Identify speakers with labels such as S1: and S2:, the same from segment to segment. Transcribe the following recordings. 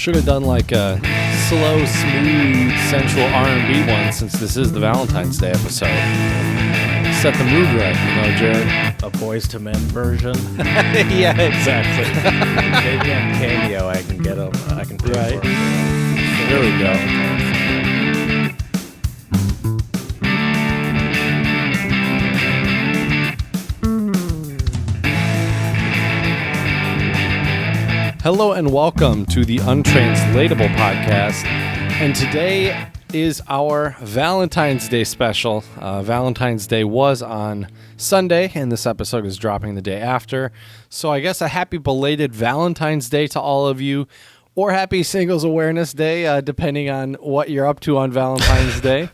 S1: Should have done like a slow, smooth, sensual R&B one since this is the Valentine's Day episode. Set the mood right, Jared.
S2: A Boys to Men version.
S1: Yeah, exactly.
S2: Maybe on Cameo I can get them. I can pay
S1: Right.
S2: for them.
S1: There we go. Hello and welcome to the Untranslatable podcast. And today is our Valentine's Day special. Valentine's Day was on Sunday, and this episode is dropping the day after. So I guess a happy belated Valentine's Day to all of you, or happy Singles Awareness Day, depending on what you're up to on Valentine's Day.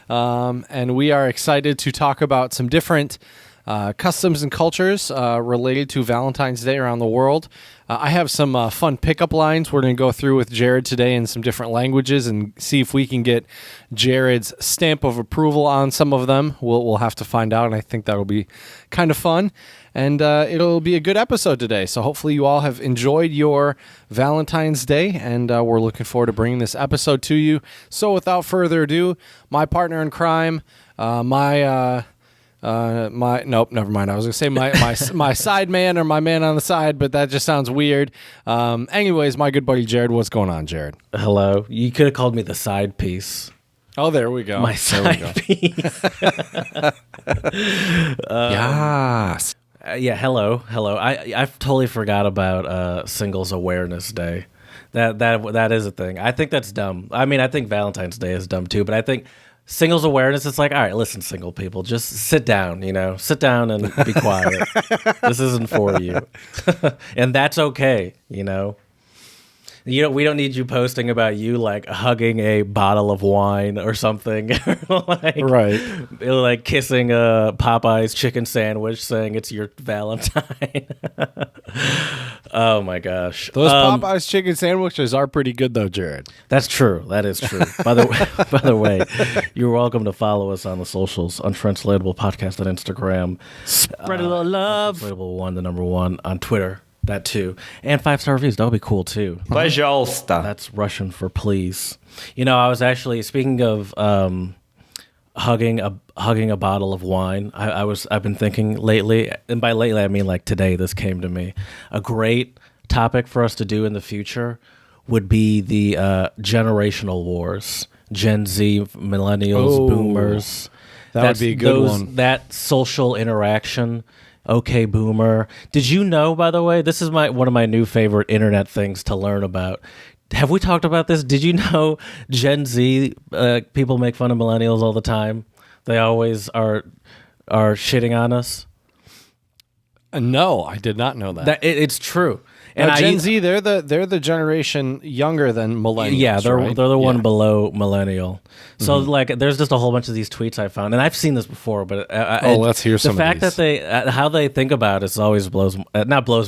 S1: And we are excited to talk about some different customs and cultures related to Valentine's Day around the world. I have some fun pickup lines we're going to go through with Jared today in some different languages and see if we can get Jared's stamp of approval on some of them. We'll have to find out, and I think that'll be kind of fun. And it'll be a good episode today. So hopefully you all have enjoyed your Valentine's Day, and we're looking forward to bringing this episode to you. So without further ado, my partner in crime, nope, never mind. I was gonna say my side man or my man on the side, but that just sounds weird. Anyways, my good buddy Jared, what's going on, Jared?
S2: Hello. You could have called me the side piece.
S1: Oh, there we go.
S2: My side piece.
S1: Yes.
S2: Yeah. Hello. I totally forgot about Singles Awareness Day. That is a thing. I think that's dumb. I mean, I think Valentine's Day is dumb too, but I think Singles awareness, it's like, all right, listen, single people, just sit down, sit down and be quiet. This isn't for you. And that's okay, we don't need you posting about you like hugging a bottle of wine or something. Like kissing a Popeye's chicken sandwich saying it's your Valentine. Oh my gosh.
S1: Those Popeye's chicken sandwiches are pretty good though, Jared.
S2: That's true. That is true. By the way, you're welcome to follow us on the socials, Untranslatable Podcast on Instagram.
S1: Spread a little love.
S2: Untranslatable 1, the number 1 on Twitter. That too. And 5-star reviews. That would be cool too.
S3: Пожалуйста.
S2: That's Russian for please. I was actually, speaking of hugging a bottle of wine, I've been thinking lately, and by lately I mean like today, this came to me. A great topic for us to do in the future would be the generational wars. Gen Z, millennials, boomers.
S1: That would be a good one.
S2: That social interaction. Okay, boomer. Did you know, by the way, this is one of my new favorite internet things to learn about. Have we talked about this? Did you know Gen Z people make fun of millennials all the time? They always are shitting on us.
S1: No, I did not know that.
S2: It's true.
S1: And Gen Z, they're the generation younger than millennials.
S2: Yeah, they're the one below millennial. So
S1: Mm-hmm.
S2: like, there's just a whole bunch of these tweets I found, and I've seen this before. But
S1: let's hear some.
S2: The fact
S1: of these.
S2: that they how they think about it always blows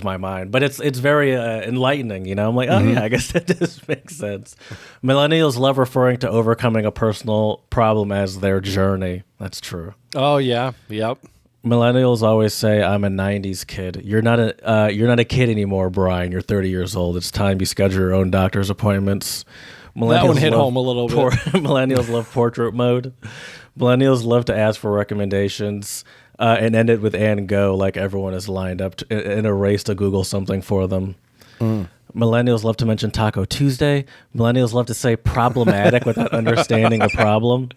S2: my mind, but it's very enlightening. I'm like, oh yeah, I guess that does make sense. Millennials love referring to overcoming a personal problem as their journey. That's true.
S1: Oh yeah, yep.
S2: Millennials always say, "I'm a '90s kid." You're not a kid anymore, Brian. You're 30 years old. It's time you schedule your own doctor's appointments.
S1: That one hit home a little bit.
S2: Millennials love portrait mode. Millennials love to ask for recommendations and end it with "and go," like everyone is lined up in a race to Google something for them. Millennials love to mention Taco Tuesday. Millennials love to say "problematic" without understanding the problem.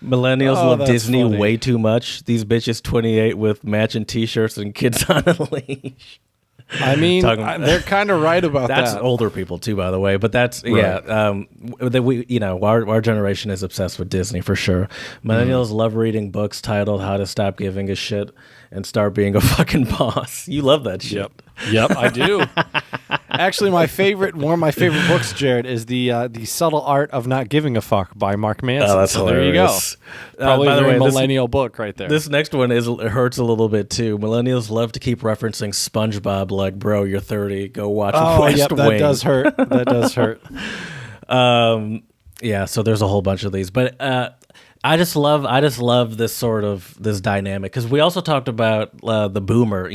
S2: Millennials love Disney way too much. These bitches 28 with matching T-shirts and kids on a leash.
S1: I mean, they're kind of right about that.
S2: That's older people too, by the way. But that's
S1: right.
S2: Our generation is obsessed with Disney for sure. Millennials love reading books titled "How to Stop Giving a Shit and Start Being a Fucking Boss." You love that shit.
S1: Yep, I do. Actually, one of my favorite books, Jared, is the Subtle Art of Not Giving a Fuck by Mark Manson.
S2: Oh, that's
S1: There
S2: hilarious.
S1: you go. Probably a millennial book right there.
S2: This next one hurts a little bit too. Millennials love to keep referencing SpongeBob, like, bro, you're 30, go watch West Wing.
S1: That does hurt. That does hurt.
S2: Yeah, so there's a whole bunch of these, but I just love this sort of this dynamic because we also talked about the boomer, with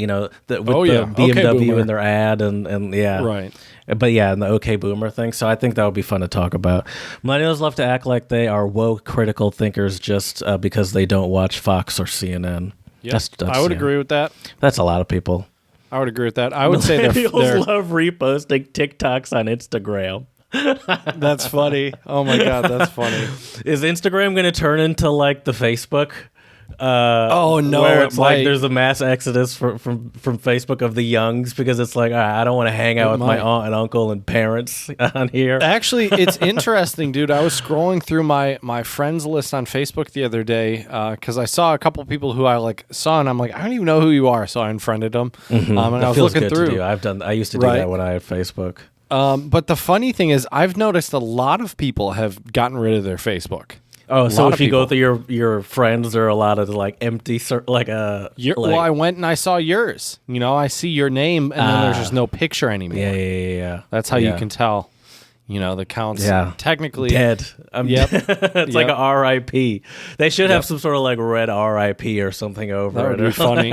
S2: the BMW in their ad and yeah,
S1: right.
S2: But yeah, and the OK Boomer thing. So I think that would be fun to talk about. Millennials love to act like they are woke, critical thinkers just because they don't watch Fox or CNN.
S1: Yeah, I would agree with that.
S2: That's a lot of people.
S1: I would agree with that. I would say they're
S2: love reposting TikToks on Instagram.
S1: That's funny. Oh my God, that's funny.
S2: Is Instagram going to turn into like the Facebook?
S1: Oh no!
S2: Where it's like there's a mass exodus from Facebook of the youngs because it's like, all right, I don't want to hang out with my aunt and uncle and parents on here.
S1: Actually, it's interesting, dude. I was scrolling through my friends list on Facebook the other day because I saw a couple people who I saw, and I'm like, I don't even know who you are, so I unfriended them.
S2: Mm-hmm.
S1: And I was looking through.
S2: I used to do that when I had Facebook.
S1: But the funny thing is, I've noticed a lot of people have gotten rid of their Facebook.
S2: Oh, so if you go through your friends, there are a lot of empty,
S1: well, I went and I saw yours. I see your name, and then there's just no picture anymore.
S2: Yeah.
S1: That's how you can tell. The count's technically
S2: dead.
S1: Yep.
S2: It's like a RIP. They should have some sort of red RIP or something over
S1: that
S2: it.
S1: Would be funny.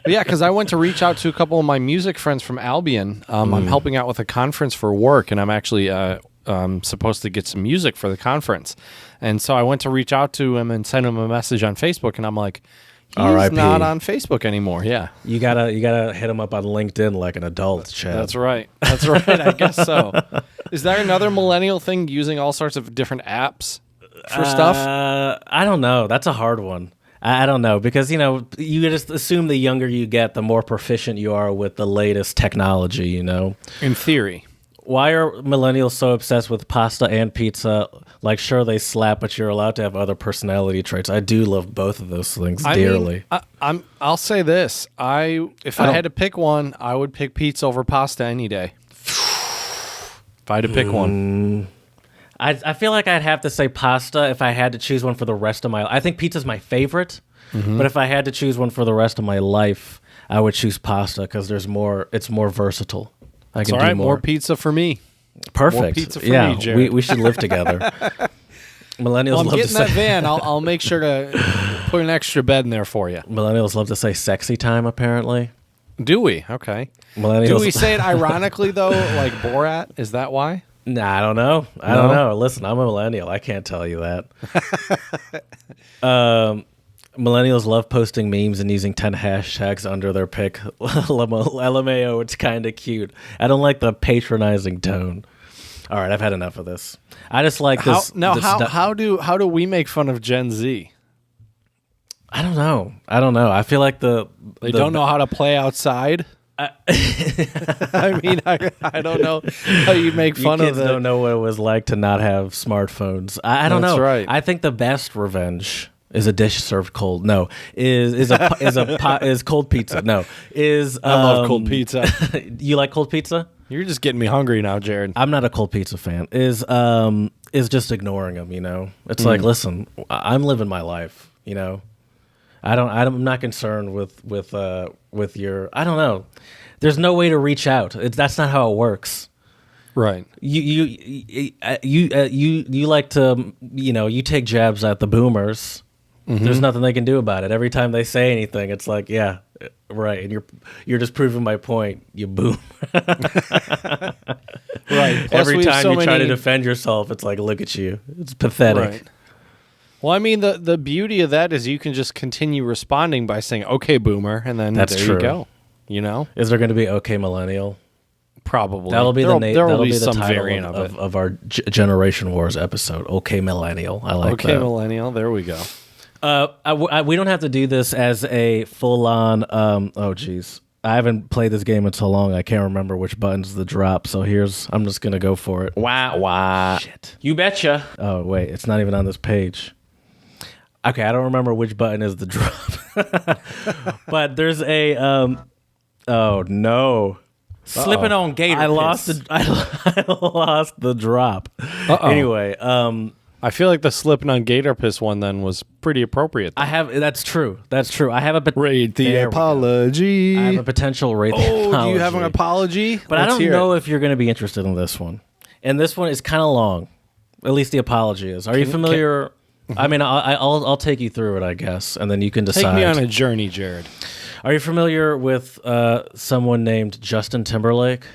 S1: Yeah, because I went to reach out to a couple of my music friends from Albion. I'm helping out with a conference for work, and I'm actually supposed to get some music for the conference. And so I went to reach out to him and send him a message on Facebook, and I'm like, he's not on Facebook anymore. Yeah.
S2: You gotta hit him up on LinkedIn like an adult, Chad.
S1: That's right. I guess so. Is there another millennial thing using all sorts of different apps for stuff?
S2: I don't know. That's a hard one. I don't know because, you just assume the younger you get, the more proficient you are with the latest technology,
S1: In theory.
S2: Why are millennials so obsessed with pasta and pizza? Sure, they slap, but you're allowed to have other personality traits. I do love both of those things dearly.
S1: I'll say this. If I had to pick one, I would pick pizza over pasta any day. If I had to pick one.
S2: I feel like I'd have to say pasta if I had to choose one for the rest of my life. I think pizza's my favorite, but if I had to choose one for the rest of my life, I would choose pasta because it's more versatile. I can do
S1: more pizza for me.
S2: Perfect.
S1: More pizza for me, Jared.
S2: We should live together. Millennials
S1: I'm
S2: love
S1: getting
S2: to
S1: that
S2: say
S1: van. I'll make sure to put an extra bed in there for you.
S2: Millennials love to say sexy time, apparently.
S1: Do we? Okay. Do we say it ironically, though, like Borat? Is that why?
S2: Nah, I don't know. I don't know. Listen, I'm a millennial. I can't tell you that. Millennials love posting memes and using 10 hashtags under their pic. LMAO, it's kind of cute. I don't like the patronizing tone. All right, I've had enough of this. I just like this.
S1: How do we make fun of Gen Z?
S2: I don't know. I feel like
S1: they don't know how to play outside. I mean, I don't know how you make fun of
S2: kids don't know what it was like to not have smartphones. I don't know.
S1: That's right.
S2: I think the best revenge is a dish served cold. No, is cold pizza. No, I
S1: love cold pizza.
S2: You like cold pizza?
S1: You're just getting me hungry now, Jared.
S2: I'm not a cold pizza fan. Is just ignoring them. It's like, listen, I'm living my life. I'm not concerned with your. I don't know. There's no way to reach out. That's not how it works.
S1: Right.
S2: You like to you take jabs at the boomers. Mm-hmm. There's nothing they can do about it. Every time they say anything, it's like, yeah, right, and you're just proving my point. You boom.
S1: Right. Plus
S2: Every time you try to defend yourself, it's like, look at you. It's pathetic.
S1: Right. Well, I mean, the beauty of that is you can just continue responding by saying, "Okay, boomer," and then
S2: that's
S1: there
S2: true.
S1: You go.
S2: Is there going to be "Okay, millennial"?
S1: Probably.
S2: That'll be that'll be the
S1: some
S2: title
S1: variant
S2: of our Generation Wars episode. Okay, millennial. I like that.
S1: Okay, millennial. There we go.
S2: We don't have to do this as a full-on. Oh, geez, I haven't played this game in so long. I can't remember which button's the drop. So I'm just gonna go for it.
S1: Wow.
S2: Shit. You betcha. Oh wait, it's not even on this page. Okay, I don't remember which button is the drop. But there's a. Oh no. Slipping on gator. I lost the drop. Anyway,
S1: I feel like the slipping on gator piss one then was pretty appropriate.
S2: That's true. I have a
S1: rate the apology.
S2: I have a potential rate the apology.
S1: Do you have an apology?
S2: But I don't know if you're going to be interested in this one. And this one is kind of long. At least the apology is. Are you familiar? I mean, I'll take you through it, I guess, and then you can decide.
S1: Take me on a journey, Jared.
S2: Are you familiar with someone named Justin Timberlake?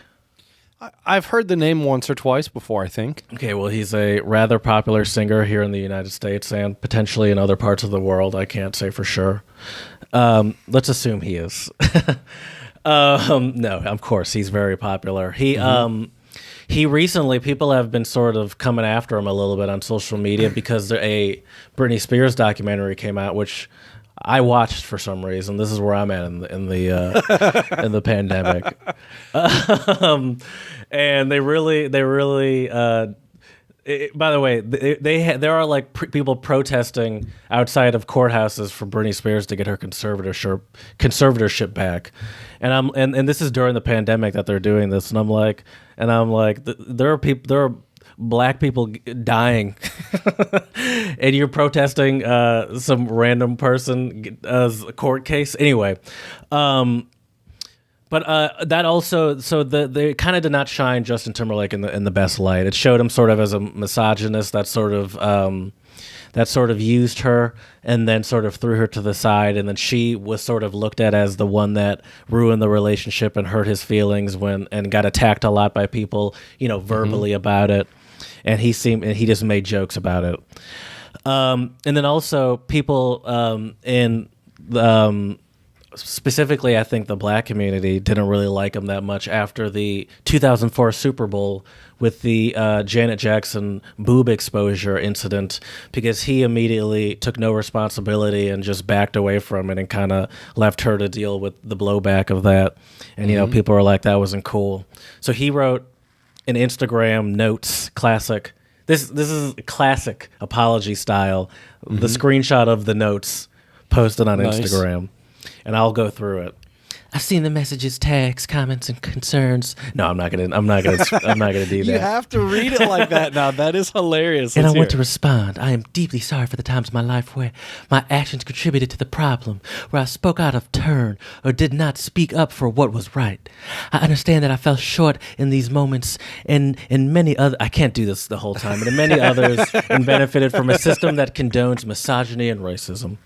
S1: I've heard the name once or twice before, I think.
S2: Okay, well, he's a rather popular singer here in the United States and potentially in other parts of the world. I can't say for sure. Let's assume he is. No, of course, he's very popular. He recently, people have been sort of coming after him a little bit on social media because a Britney Spears documentary came out, which I watched for some reason. This is where I'm at in the in the pandemic. And they really. By the way, there are like people protesting outside of courthouses for Britney Spears to get her conservatorship back, and this is during the pandemic that they're doing this, and I'm like, there are black people dying, and you're protesting some random person's court case anyway. But that also, so they kind of did not shine Justin Timberlake in the best light. It showed him sort of as a misogynist that sort of used her and then sort of threw her to the side, and then she was sort of looked at as the one that ruined the relationship and hurt his feelings and got attacked a lot by people, verbally about it, and he just made jokes about it. And then also people in the specifically, I think the black community didn't really like him that much after the 2004 Super Bowl with the Janet Jackson boob exposure incident, because he immediately took no responsibility and just backed away from it and kind of left her to deal with the blowback of that. And, people were like, that wasn't cool. So he wrote an Instagram notes, classic. This is classic apology style. The screenshot of the notes posted on Instagram. And I'll go through it. I've seen the messages, tags, comments, and concerns. No, I'm not gonna do that.
S1: You have to read it like that now. That is hilarious.
S2: And I want to respond. I am deeply sorry for the times of my life where my actions contributed to the problem, where I spoke out of turn or did not speak up for what was right. I understand that I fell short in these moments, and in many other. I can't do this the whole time, but in many others, and benefited from a system that condones misogyny and racism.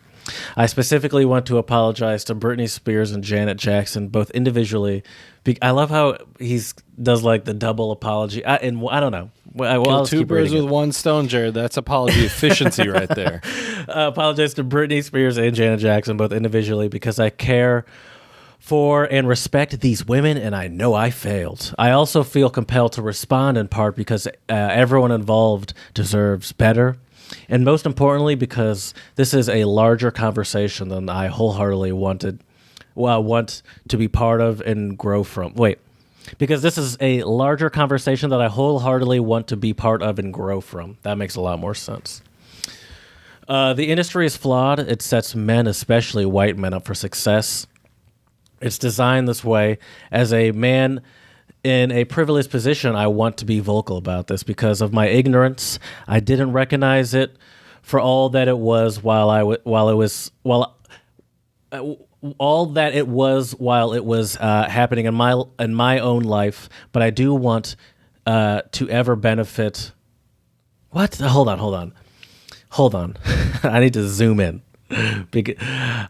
S2: I specifically want to apologize to Britney Spears and Janet Jackson, both individually. I love how he does like the double apology. I don't know.
S1: Kill two birds with one stone, Jared. That's apology efficiency right there.
S2: Apologize to Britney Spears and Janet Jackson, both individually, because I care for and respect these women, and I know I failed. I also feel compelled to respond in part because everyone involved deserves better. And most importantly, because this is a larger conversation than I wholeheartedly want to be part of and grow from. Because this is a larger conversation that I wholeheartedly want to be part of and grow from. That makes a lot more sense. The industry is flawed. It sets men, especially white men, up for success. It's designed this way. As a man in a privileged position, I want to be vocal about this because of my ignorance. I didn't recognize it for all that it was while it was happening in my own life. But I do want to ever benefit. What? Hold on. I need to zoom in. Because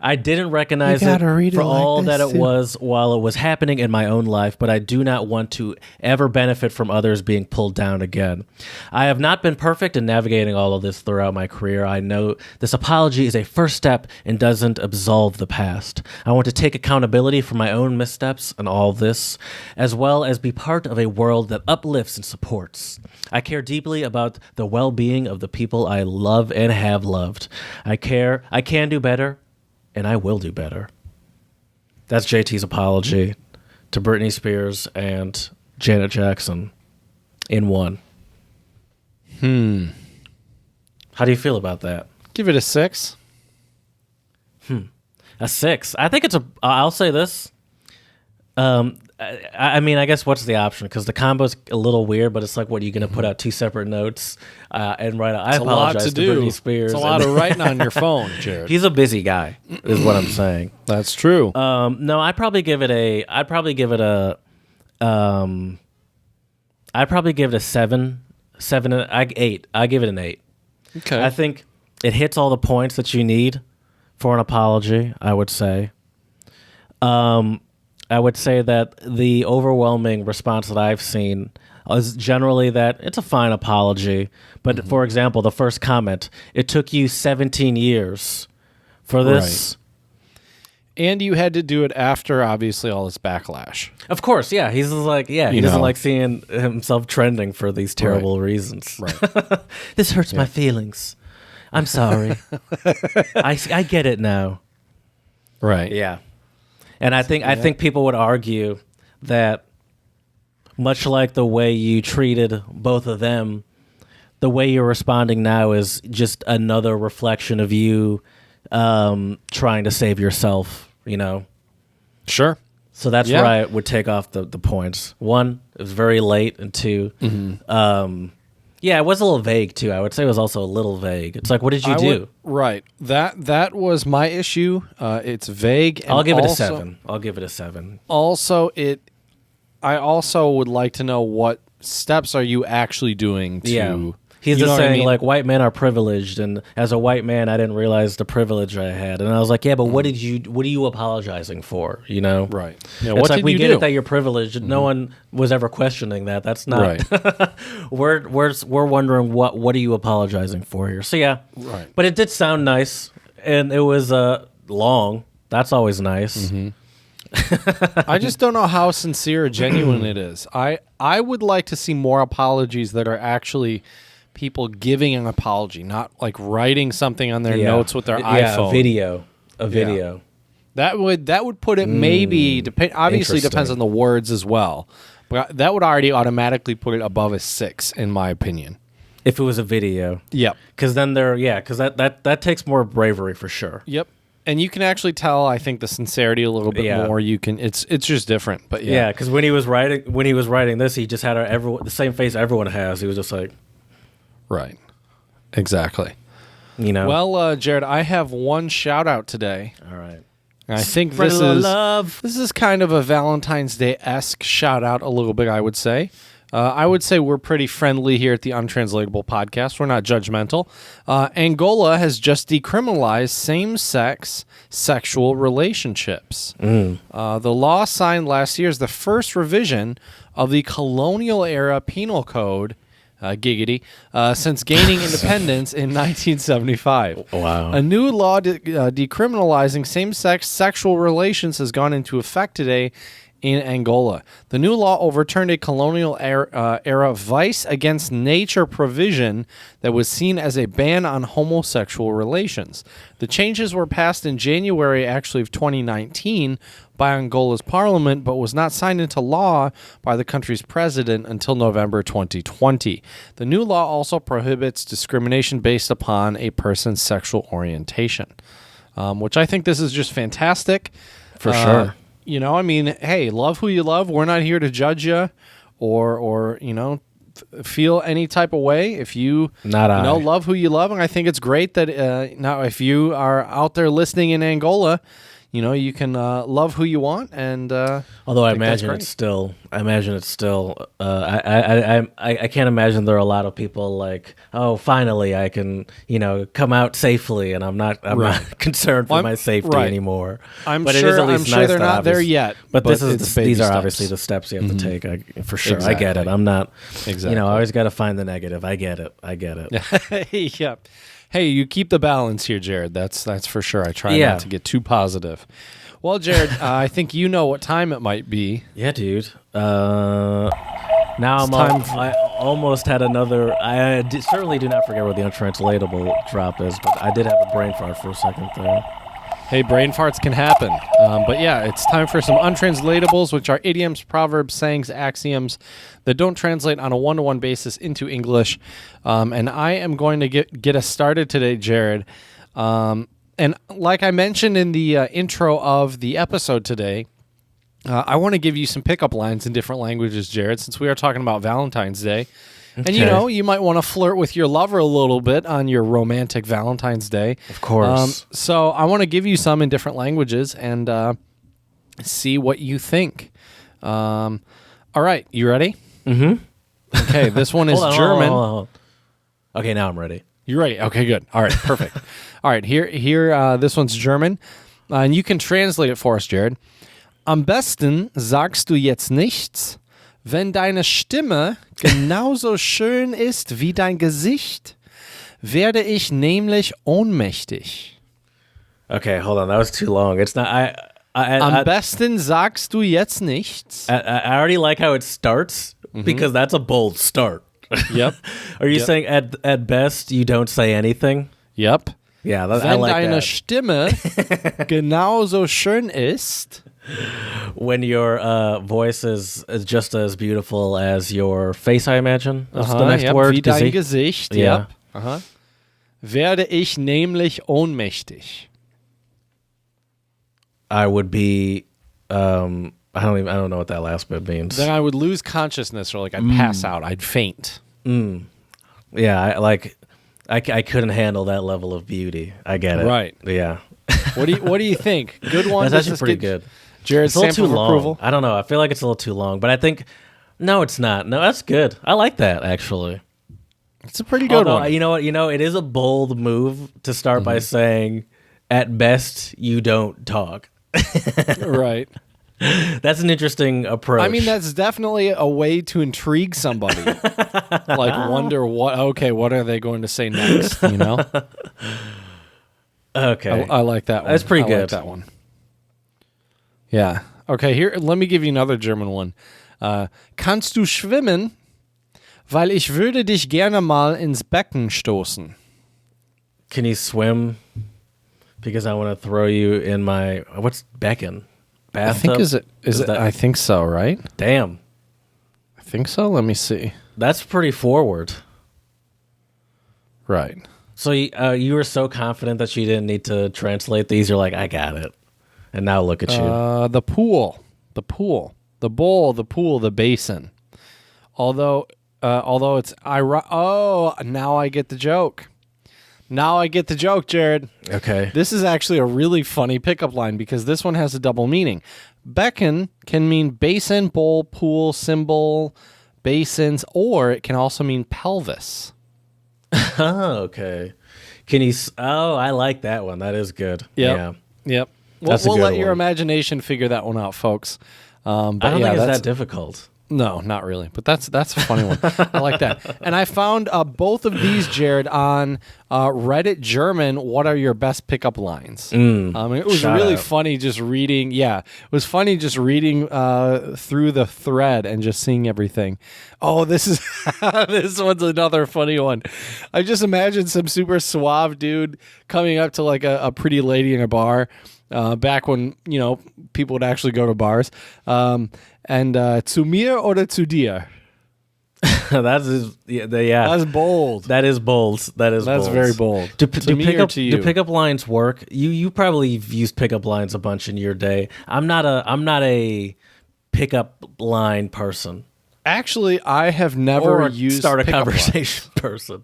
S2: I didn't recognize it for all that it was while it was happening in my own life, but I do not want to ever benefit from others being pulled down again. I have not been perfect in navigating all of this throughout my career. I know this apology is a first step and doesn't absolve the past. I want to take accountability for my own missteps and all this, as well as be part of a world that uplifts and supports. I care deeply about the well-being of the people I love and have loved. I can do better, and I will do better. That's JT's apology to Britney Spears and Janet Jackson in one. How do you feel about that?
S1: Give it a 6.
S2: A 6. I think I'll say this. I mean, I guess what's the option? Because the combo's a little weird, but it's like, what, are you going to put out 2 separate notes and write out, I apologize to Britney Spears.
S1: It's a lot of writing on your phone, Jared.
S2: He's a busy guy, is what I'm saying.
S1: That's true.
S2: No, I'd probably give it a 7, 8. I give it an 8.
S1: Okay.
S2: I think It hits all the points that you need for an apology, I would say. I would say that the overwhelming response that I've seen is generally that it's a fine apology. But for example, the first comment, it took you 17 years for this.
S1: Right. And you had to do it after, obviously, all this backlash.
S2: Of course, yeah. He's just like, he doesn't like seeing himself trending for these terrible reasons.
S1: Right.
S2: This hurts my feelings. I'm sorry. I get it now.
S1: Right.
S2: Yeah. And I think people would argue that much like the way you treated both of them, the way you're responding now is just another reflection of you trying to save yourself,
S1: Sure.
S2: So that's where I would take off the points. One, it was very late, and two, it was a little vague too. I would say it was also a little vague. It's like, what did you do?
S1: Right. That was my issue. It's vague. And
S2: I'll give it a 7.
S1: Also, I also would like to know what steps are you actually doing to.
S2: Yeah. He's just saying, like, white men are privileged, and as a white man, I didn't realize the privilege I had. And I was like, yeah, but what are you apologizing for,
S1: Right. Yeah,
S2: it's
S1: what
S2: like,
S1: did
S2: we
S1: you
S2: get
S1: do?
S2: it that you're privileged. No one was ever questioning that. That's not.
S1: Right.
S2: we're wondering what are you apologizing for here? So, yeah.
S1: Right.
S2: But it did sound nice, and it was long. That's always nice.
S1: I just don't know how sincere or genuine it is. I would like to see more apologies that are actually people giving an apology, not like writing something on their notes with their iPhone.
S2: A video.
S1: That would put it maybe obviously depends on the words as well, but that would already automatically put it above a 6 in my opinion.
S2: If it was a video.
S1: Yep.
S2: Because then that takes more bravery for sure.
S1: Yep. And you can actually tell, I think, the sincerity a little bit more. You can. It's just different. But
S2: yeah, because when he was writing this, he just had the same face everyone has. He was just like,
S1: right, exactly. Well, Jared, I have one shout out today.
S2: All right.
S1: And I think this is kind of a Valentine's Day-esque shout out a little bit. I would say. I would say we're pretty friendly here at the Untranslatable podcast. We're not judgmental. Angola has just decriminalized same-sex sexual relationships. The law signed last year is the first revision of the colonial-era penal code, giggity, since gaining independence in 1975.
S2: Wow.
S1: A new law decriminalizing same-sex sexual relations has gone into effect today in Angola. The new law overturned a colonial era vice against nature provision that was seen as a ban on homosexual relations. The changes were passed in January, actually, of 2019 by Angola's parliament, but was not signed into law by the country's president until November 2020. The new law also prohibits discrimination based upon a person's sexual orientation, which I think this is just fantastic.
S2: For sure.
S1: Hey, love who you love. We're not here to judge you or feel any type of way. If you love who you love, and I think it's great that now if you are out there listening in Angola, you can love who you want. And
S2: although I imagine it's still, I can't imagine there are a lot of people like, oh, finally I can, come out safely, and I'm not concerned for my safety anymore.
S1: But sure they're not there yet.
S2: But these are obviously the steps you have to take. For sure, exactly. I get it. I'm not exactly. I always got to find the negative. I get it.
S1: Yeah. Hey, you keep the balance here, Jared. That's for sure. I try not to get too positive. Well, Jared, I think you know what time it might be.
S2: Yeah, dude. Now I almost had another. I certainly do not forget what the untranslatable drop is, but I did have a brain fart for a second there.
S1: Hey, brain farts can happen. But yeah, it's time for some untranslatables, which are idioms, proverbs, sayings, axioms that don't translate on a one-to-one basis into English. And I am going to get us started today, Jared. And like I mentioned in the intro of the episode today, I want to give you some pickup lines in different languages, Jared, since we are talking about Valentine's Day. Okay. And, you might want to flirt with your lover a little bit on your romantic Valentine's Day.
S2: Of course.
S1: So I want to give you some in different languages and see what you think. All right. You ready?
S2: Mm-hmm.
S1: Okay. This one is German.
S2: Hold on. Okay, now I'm ready.
S1: You're ready. Okay, good. All right, perfect. All right, here. This one's German, and you can translate it for us, Jared. Am besten sagst du jetzt nichts, wenn deine Stimme genauso schön ist wie dein Gesicht, werde ich nämlich ohnmächtig.
S2: Okay, hold on. That was too long. It's not.
S1: Am besten sagst du jetzt nichts.
S2: I already like how it starts because that's a bold start.
S1: Yep.
S2: Are you saying at best you don't say anything?
S1: Yep.
S2: Yeah, I
S1: Wenn
S2: like
S1: deine
S2: that.
S1: Stimme genauso schön ist.
S2: When your voice is just as beautiful as your face, I imagine. That's the next
S1: yep,
S2: word.
S1: wie dein Gesicht.
S2: Yeah.
S1: Yep. Werde ich nämlich ohnmächtig.
S2: I would be. I don't know what that last bit means.
S1: Then I would lose consciousness, or like I'd pass out. I'd faint.
S2: Yeah, I couldn't handle that level of beauty. I get it.
S1: Right.
S2: Yeah.
S1: What do you think? Good one.
S2: That's actually pretty good.
S1: Jared's
S2: It's a little
S1: stamp
S2: too
S1: of
S2: long.
S1: approval.
S2: I don't know. I feel like it's a little too long, but I think no, it's not. No, that's good. I like that actually.
S1: It's a pretty good
S2: Although,
S1: one.
S2: you know what? It is a bold move to start by saying, "At best, you don't talk."
S1: Right.
S2: That's an interesting approach.
S1: I mean, that's definitely a way to intrigue somebody. Like, wonder what are they going to say next? You know?
S2: okay.
S1: I like that one.
S2: That's pretty
S1: I
S2: good.
S1: like that one. Yeah. Okay, here, let me give you another German one. Kannst du schwimmen? Weil ich würde dich gerne mal ins Becken stoßen.
S2: Can you swim? Because I want to throw you in my what's beckon? Bathtub?
S1: I think is it
S2: that-
S1: I think so, right?
S2: Damn.
S1: I think so. Let me see.
S2: That's pretty forward.
S1: Right.
S2: So you were so confident that you didn't need to translate these. You're like, I got it. And now look at you.
S1: The pool, the bowl, the pool, the basin. Although it's now I get the joke. Now I get the joke, Jared.
S2: Okay.
S1: This is actually a really funny pickup line because this one has a double meaning. Becken can mean basin, bowl, pool, cymbal, basins, or it can also mean pelvis.
S2: Oh, okay. Can you? I like that one. That is good.
S1: Yep.
S2: Yeah.
S1: Yep.
S2: That's a
S1: We'll
S2: good
S1: let your
S2: one.
S1: imagination figure that one out, folks. But
S2: I don't think it's that difficult.
S1: No, not really. But that's a funny one. I like that. And I found both of these, Jared, on Reddit German. What are your best pickup lines? It was
S2: Shout
S1: really
S2: out.
S1: funny just reading. Yeah, it was funny just reading through the thread and just seeing everything. Oh, this is this one's another funny one. I just imagine some super suave dude coming up to like a pretty lady in a bar. Back when people would actually go to bars, and zu mir oder zu dir?
S2: That's
S1: That's bold.
S2: That is bold. That's
S1: very bold.
S2: Do
S1: To me or to you?
S2: Do pickup lines work? You probably have used pickup lines a bunch in your day. I'm not a pickup line person.
S1: Actually, I have never
S2: Or
S1: used
S2: start a
S1: pickup
S2: conversation person.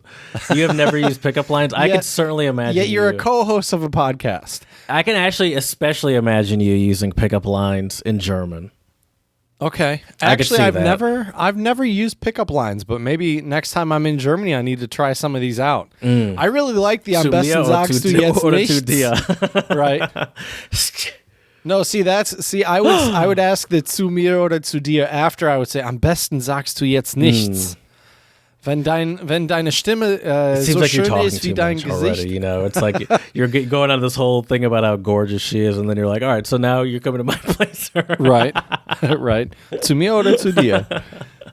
S2: You have never used pickup lines. I
S1: Yet-
S2: could certainly imagine.
S1: Yet you're a
S2: you.
S1: co-host of a podcast.
S2: I can actually especially imagine you using pickup lines in German.
S1: Okay.
S2: I could
S1: Actually,
S2: see
S1: I've
S2: that.
S1: never used pickup lines, but maybe next time I'm in Germany, I need to try some of these out. I really like the am
S2: Zu mir
S1: besten
S2: oder
S1: sagst
S2: zu
S1: du
S2: dir
S1: jetzt
S2: oder zu
S1: nichts.
S2: dir.
S1: Right. No, I would ask the zu mir oder zu dir after I would say am besten sagst du jetzt nichts. Wenn deine Stimme
S2: It seems
S1: so
S2: like you're
S1: schön
S2: talking
S1: ist wie
S2: too
S1: dein
S2: much
S1: Gesicht.
S2: already. You know, it's like you're going on this whole thing about how gorgeous she is, and then you're like, all right, so now you're coming to my place.
S1: Right. Right. Zu mir oder zu dir?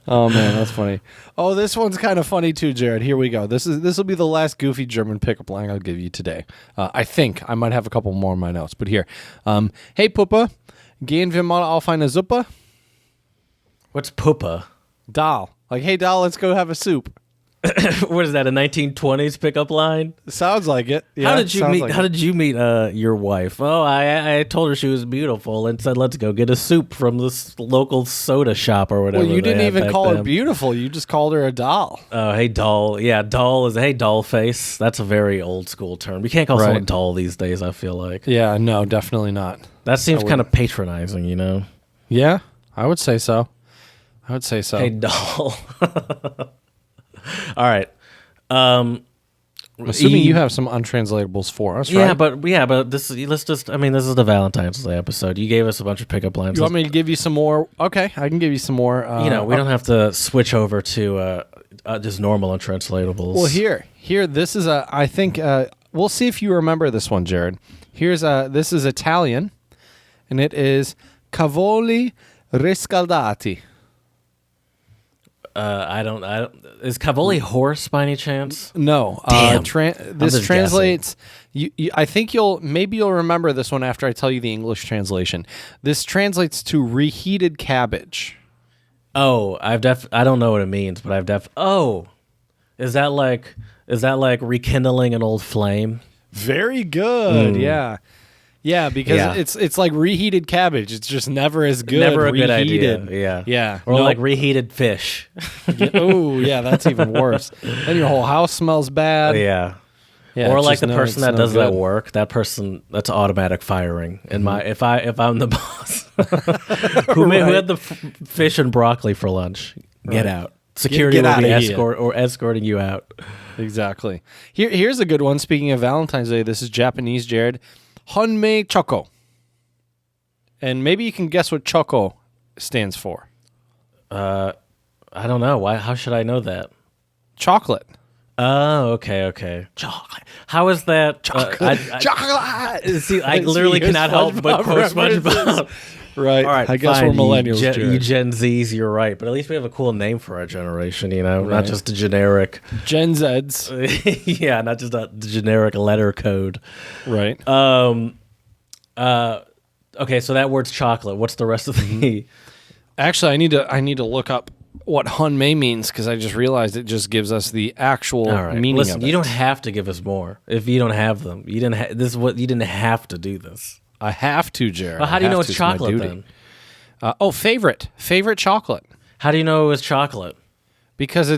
S1: Oh man, that's funny. Oh, this one's kind of funny too, Jared. Here we go. This will be the last goofy German pickup line I'll give you today. I think I might have a couple more in my notes, but here. Hey Puppe, gehen wir mal auf eine Suppe?
S2: What's Pupa?
S1: Doll. Like, hey doll, let's go have a soup.
S2: What is that? A 1920s pickup line?
S1: Sounds like it. Yeah,
S2: How did you
S1: sounds
S2: meet?
S1: like
S2: How
S1: it.
S2: did you meet your wife? Oh, I told her she was beautiful and said, "Let's go get a soup from this local soda shop or whatever."
S1: Well, you
S2: they
S1: didn't
S2: had
S1: even
S2: back
S1: call her
S2: then.
S1: beautiful. You just called her a doll.
S2: Oh, hey doll. Yeah, doll is hey doll face. That's a very old school term. You can't call someone
S1: Right.
S2: doll these days. I feel like
S1: Yeah, no, definitely not.
S2: that seems kind of patronizing. You know.
S1: Yeah, I would say so. I would say so.
S2: Hey doll. All right.
S1: Assuming you have some untranslatables for us, right?
S2: But this this is the Valentine's Day episode. You gave us a bunch of pickup lines.
S1: You want me to give you some more? Okay, I can give you some more.
S2: We don't have to switch over to just normal untranslatables.
S1: Well, here, this is I think we'll see if you remember this one, Jared. This is Italian, and it is cavoli riscaldati.
S2: I don't. Is cavoli horse by any chance?
S1: No.
S2: Damn.
S1: This translates. I think you'll remember this one after I tell you the English translation. This translates to reheated cabbage.
S2: Oh, I don't know what it means, but Oh, is that like rekindling an old flame?
S1: Very good. Yeah. Yeah, because it's like reheated cabbage. It's just never as good.
S2: Never a
S1: reheated.
S2: good idea. Yeah.
S1: Yeah.
S2: Or like reheated fish.
S1: Oh, yeah, that's even worse. Then your whole house smells bad.
S2: Yeah.
S1: Yeah,
S2: or like the person that does that work, that person, that's automatic firing. And if I'm the boss, who had the fish and broccoli for lunch, get out. Security will be escorting you out.
S1: Exactly. Here's a good one. Speaking of Valentine's Day, this is Japanese, Jared. Honmei choco. And maybe you can guess what choco stands for.
S2: I don't know. Why? How should I know that?
S1: Chocolate.
S2: Oh, okay. Chocolate. How is that?
S1: Chocolate.
S2: See, I literally cannot help but quote SpongeBob.
S1: Right.
S2: All right.
S1: I guess we're millennials,
S2: you Gen Zs, you're right. But at least we have a cool name for our generation, not just a generic.
S1: Gen Zs.
S2: Yeah, not just a generic letter code.
S1: Right.
S2: Okay, so that word's chocolate. What's the rest of the...
S1: Actually, I need to look up what Honmei means because I just realized it just gives us the actual meaning of it.
S2: You don't have to give us more if you don't have them. You didn't have to do this.
S1: I have to, Jared.
S2: Well, how do you know it's chocolate then?
S1: Favorite chocolate.
S2: How do you know it's chocolate?
S1: Because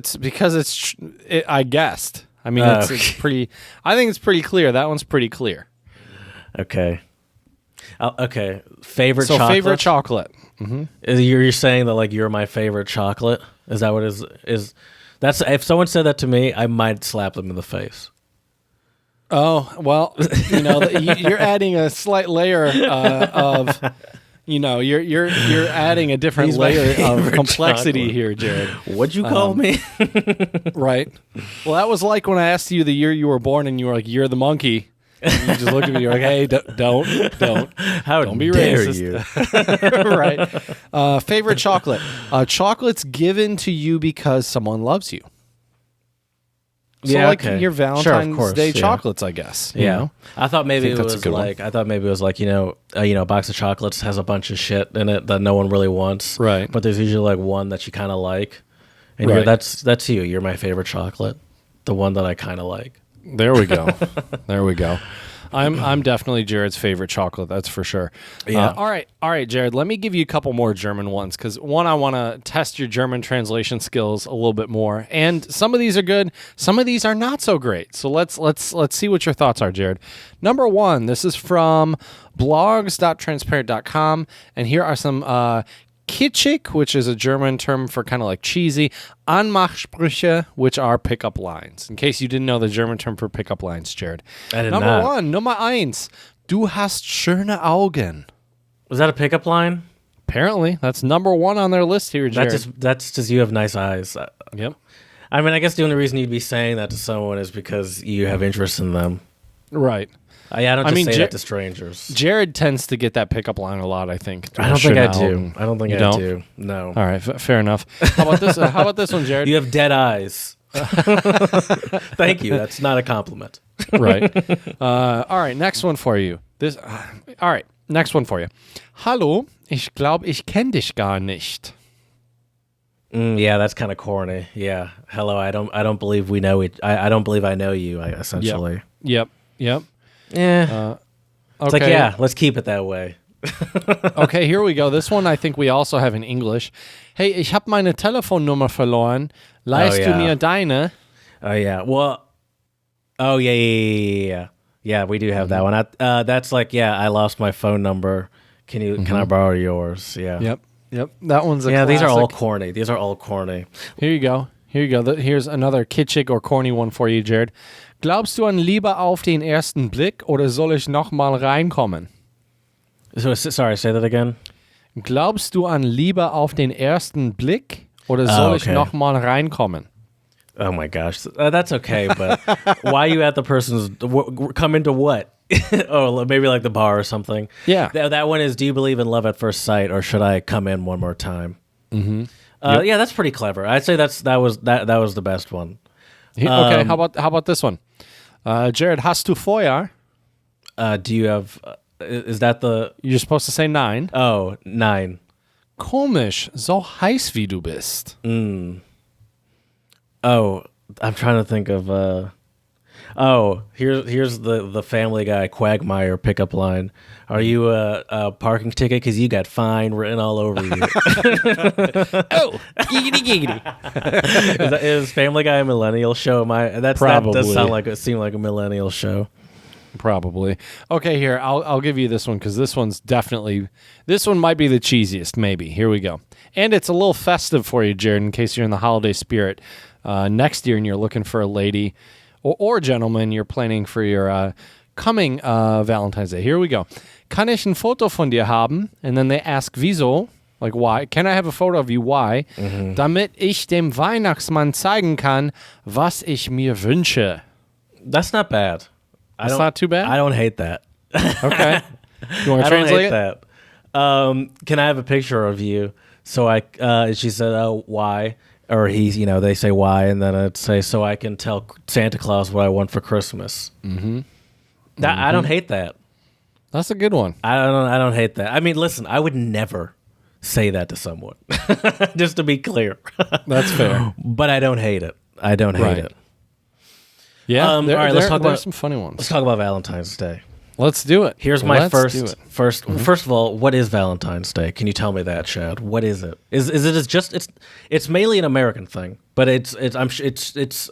S1: I guessed. I mean, it's pretty. I think it's pretty clear. That one's pretty clear.
S2: Okay. Okay. Favorite chocolate.
S1: Favorite chocolate. Mm-hmm.
S2: You're saying that like you're my favorite chocolate? Is that what is? That's if someone said that to me, I might slap them in the face.
S1: Oh well, you're adding a slight layer of, you're adding a different layer of complexity chocolate. Here, Jared.
S2: What'd you call me?
S1: Right. Well, that was like when I asked you the year you were born, and you were like, "You're the monkey." And you just looked at me. You're like, "Hey, don't
S2: don't
S1: be
S2: dare
S1: racist."
S2: You?
S1: Right. Favorite chocolate. Chocolate's given to you because someone loves you. So your Valentine's Day chocolates, I guess. You know?
S2: I thought maybe it was like a box of chocolates has a bunch of shit in it that no one really wants.
S1: Right.
S2: But there's usually like one that you kind of like, and that's you. You're my favorite chocolate, the one that I kind of like.
S1: There we go. I'm definitely Jared's favorite chocolate. That's for sure.
S2: Yeah.
S1: All right, Jared. Let me give you a couple more German ones because one, I want to test your German translation skills a little bit more. And some of these are good. Some of these are not so great. So let's see what your thoughts are, Jared. Number one. This is from blogs.transparent.com, and here are some kitschig, which is a German term for kind of like cheesy, Anmachsprüche, which are pickup lines. In case you didn't know the German term for pickup lines, Jared.
S2: I did
S1: Number
S2: not.
S1: one, Nummer eins, du hast schöne Augen.
S2: Was that a pickup line?
S1: Apparently, that's number one on their list here, Jared.
S2: That's just you have nice eyes.
S1: Yep.
S2: I mean, I guess the only reason you'd be saying that to someone is because you have interest in them.
S1: Right.
S2: I don't just say that to strangers.
S1: Jared tends to get that pickup line a lot, I think.
S2: I don't think I do. I don't think I do. No.
S1: All right, fair enough. How about this? How about this one, Jared?
S2: You have dead eyes. Thank you. That's not a compliment.
S1: Right. All right, next one for you. All right, next one for you. Hallo, ich glaube, ich kenne dich gar nicht.
S2: Yeah, that's kind of corny. Yeah. Hello, I don't believe we know it. I don't believe I know you. Essentially.
S1: Yep.
S2: Yeah. It's like, let's keep it that way.
S1: Okay, here we go. This one I think we also have in English. Hey, ich habe meine Telefonnummer verloren. Leihst du mir deine?
S2: Oh, yeah. Well, yeah. Yeah, we do have that one. That's like, I lost my phone number. Can I borrow yours? Yeah.
S1: Yep. That one's a classic.
S2: These are all corny.
S1: Here you go. Here's another kitschig or corny one for you, Jared. Glaubst du an Liebe auf den ersten Blick oder soll ich noch mal reinkommen?
S2: So, sorry, say that again.
S1: Glaubst du an Liebe auf den ersten Blick oder soll ich noch mal reinkommen?
S2: Oh my gosh, that's okay, but why you at the person's come into what? Oh, maybe like the bar or something.
S1: Yeah,
S2: that one is. Do you believe in love at first sight, or should I come in one more time? Mm-hmm. Yeah, that's pretty clever. I'd say that was the best one.
S1: Okay, how about this one? Jared, hast du Feuer?
S2: Do you have? Is that the?
S1: You're supposed to say 9.
S2: Oh, 9.
S1: Komisch, so heiß wie du bist.
S2: Oh, I'm trying to think of. Here's the Family Guy Quagmire pickup line. Are you a parking ticket? Because you got fine written all over you.
S1: Oh, giggity giggity.
S2: Is Family Guy a millennial show? That does seem like a millennial show.
S1: Probably. Okay, here, I'll give you this one because this one might be the cheesiest, maybe. Here we go. And it's a little festive for you, Jared, in case you're in the holiday spirit. Next year and you're looking for a lady or gentleman, you're planning for your coming Valentine's Day. Here we go. Kann ich ein Foto von dir haben? And then they ask, wieso? Like, why? Can I have a photo of you? Why? Mm-hmm. Damit ich dem Weihnachtsmann zeigen kann, was ich mir wünsche.
S2: That's not bad.
S1: That's not too bad?
S2: I don't hate that.
S1: Okay. You want to translate
S2: that? Can I have a picture of you? So she said, oh, why? Or they say why, and then I'd say, so I can tell Santa Claus what I want for Christmas. Mm-hmm. I don't hate that.
S1: That's a good one.
S2: I don't hate that. I mean, listen, I would never say that to someone. Just to be clear.
S1: That's fair.
S2: But I don't hate it. I don't hate it.
S1: Yeah.
S2: All right, let's talk about
S1: some funny ones.
S2: Let's talk about Valentine's Day.
S1: Let's do it.
S2: Here's my first. First of all, what is Valentine's Day? Can you tell me that, Chad? What is it? Is it just it's mainly an American thing, but it's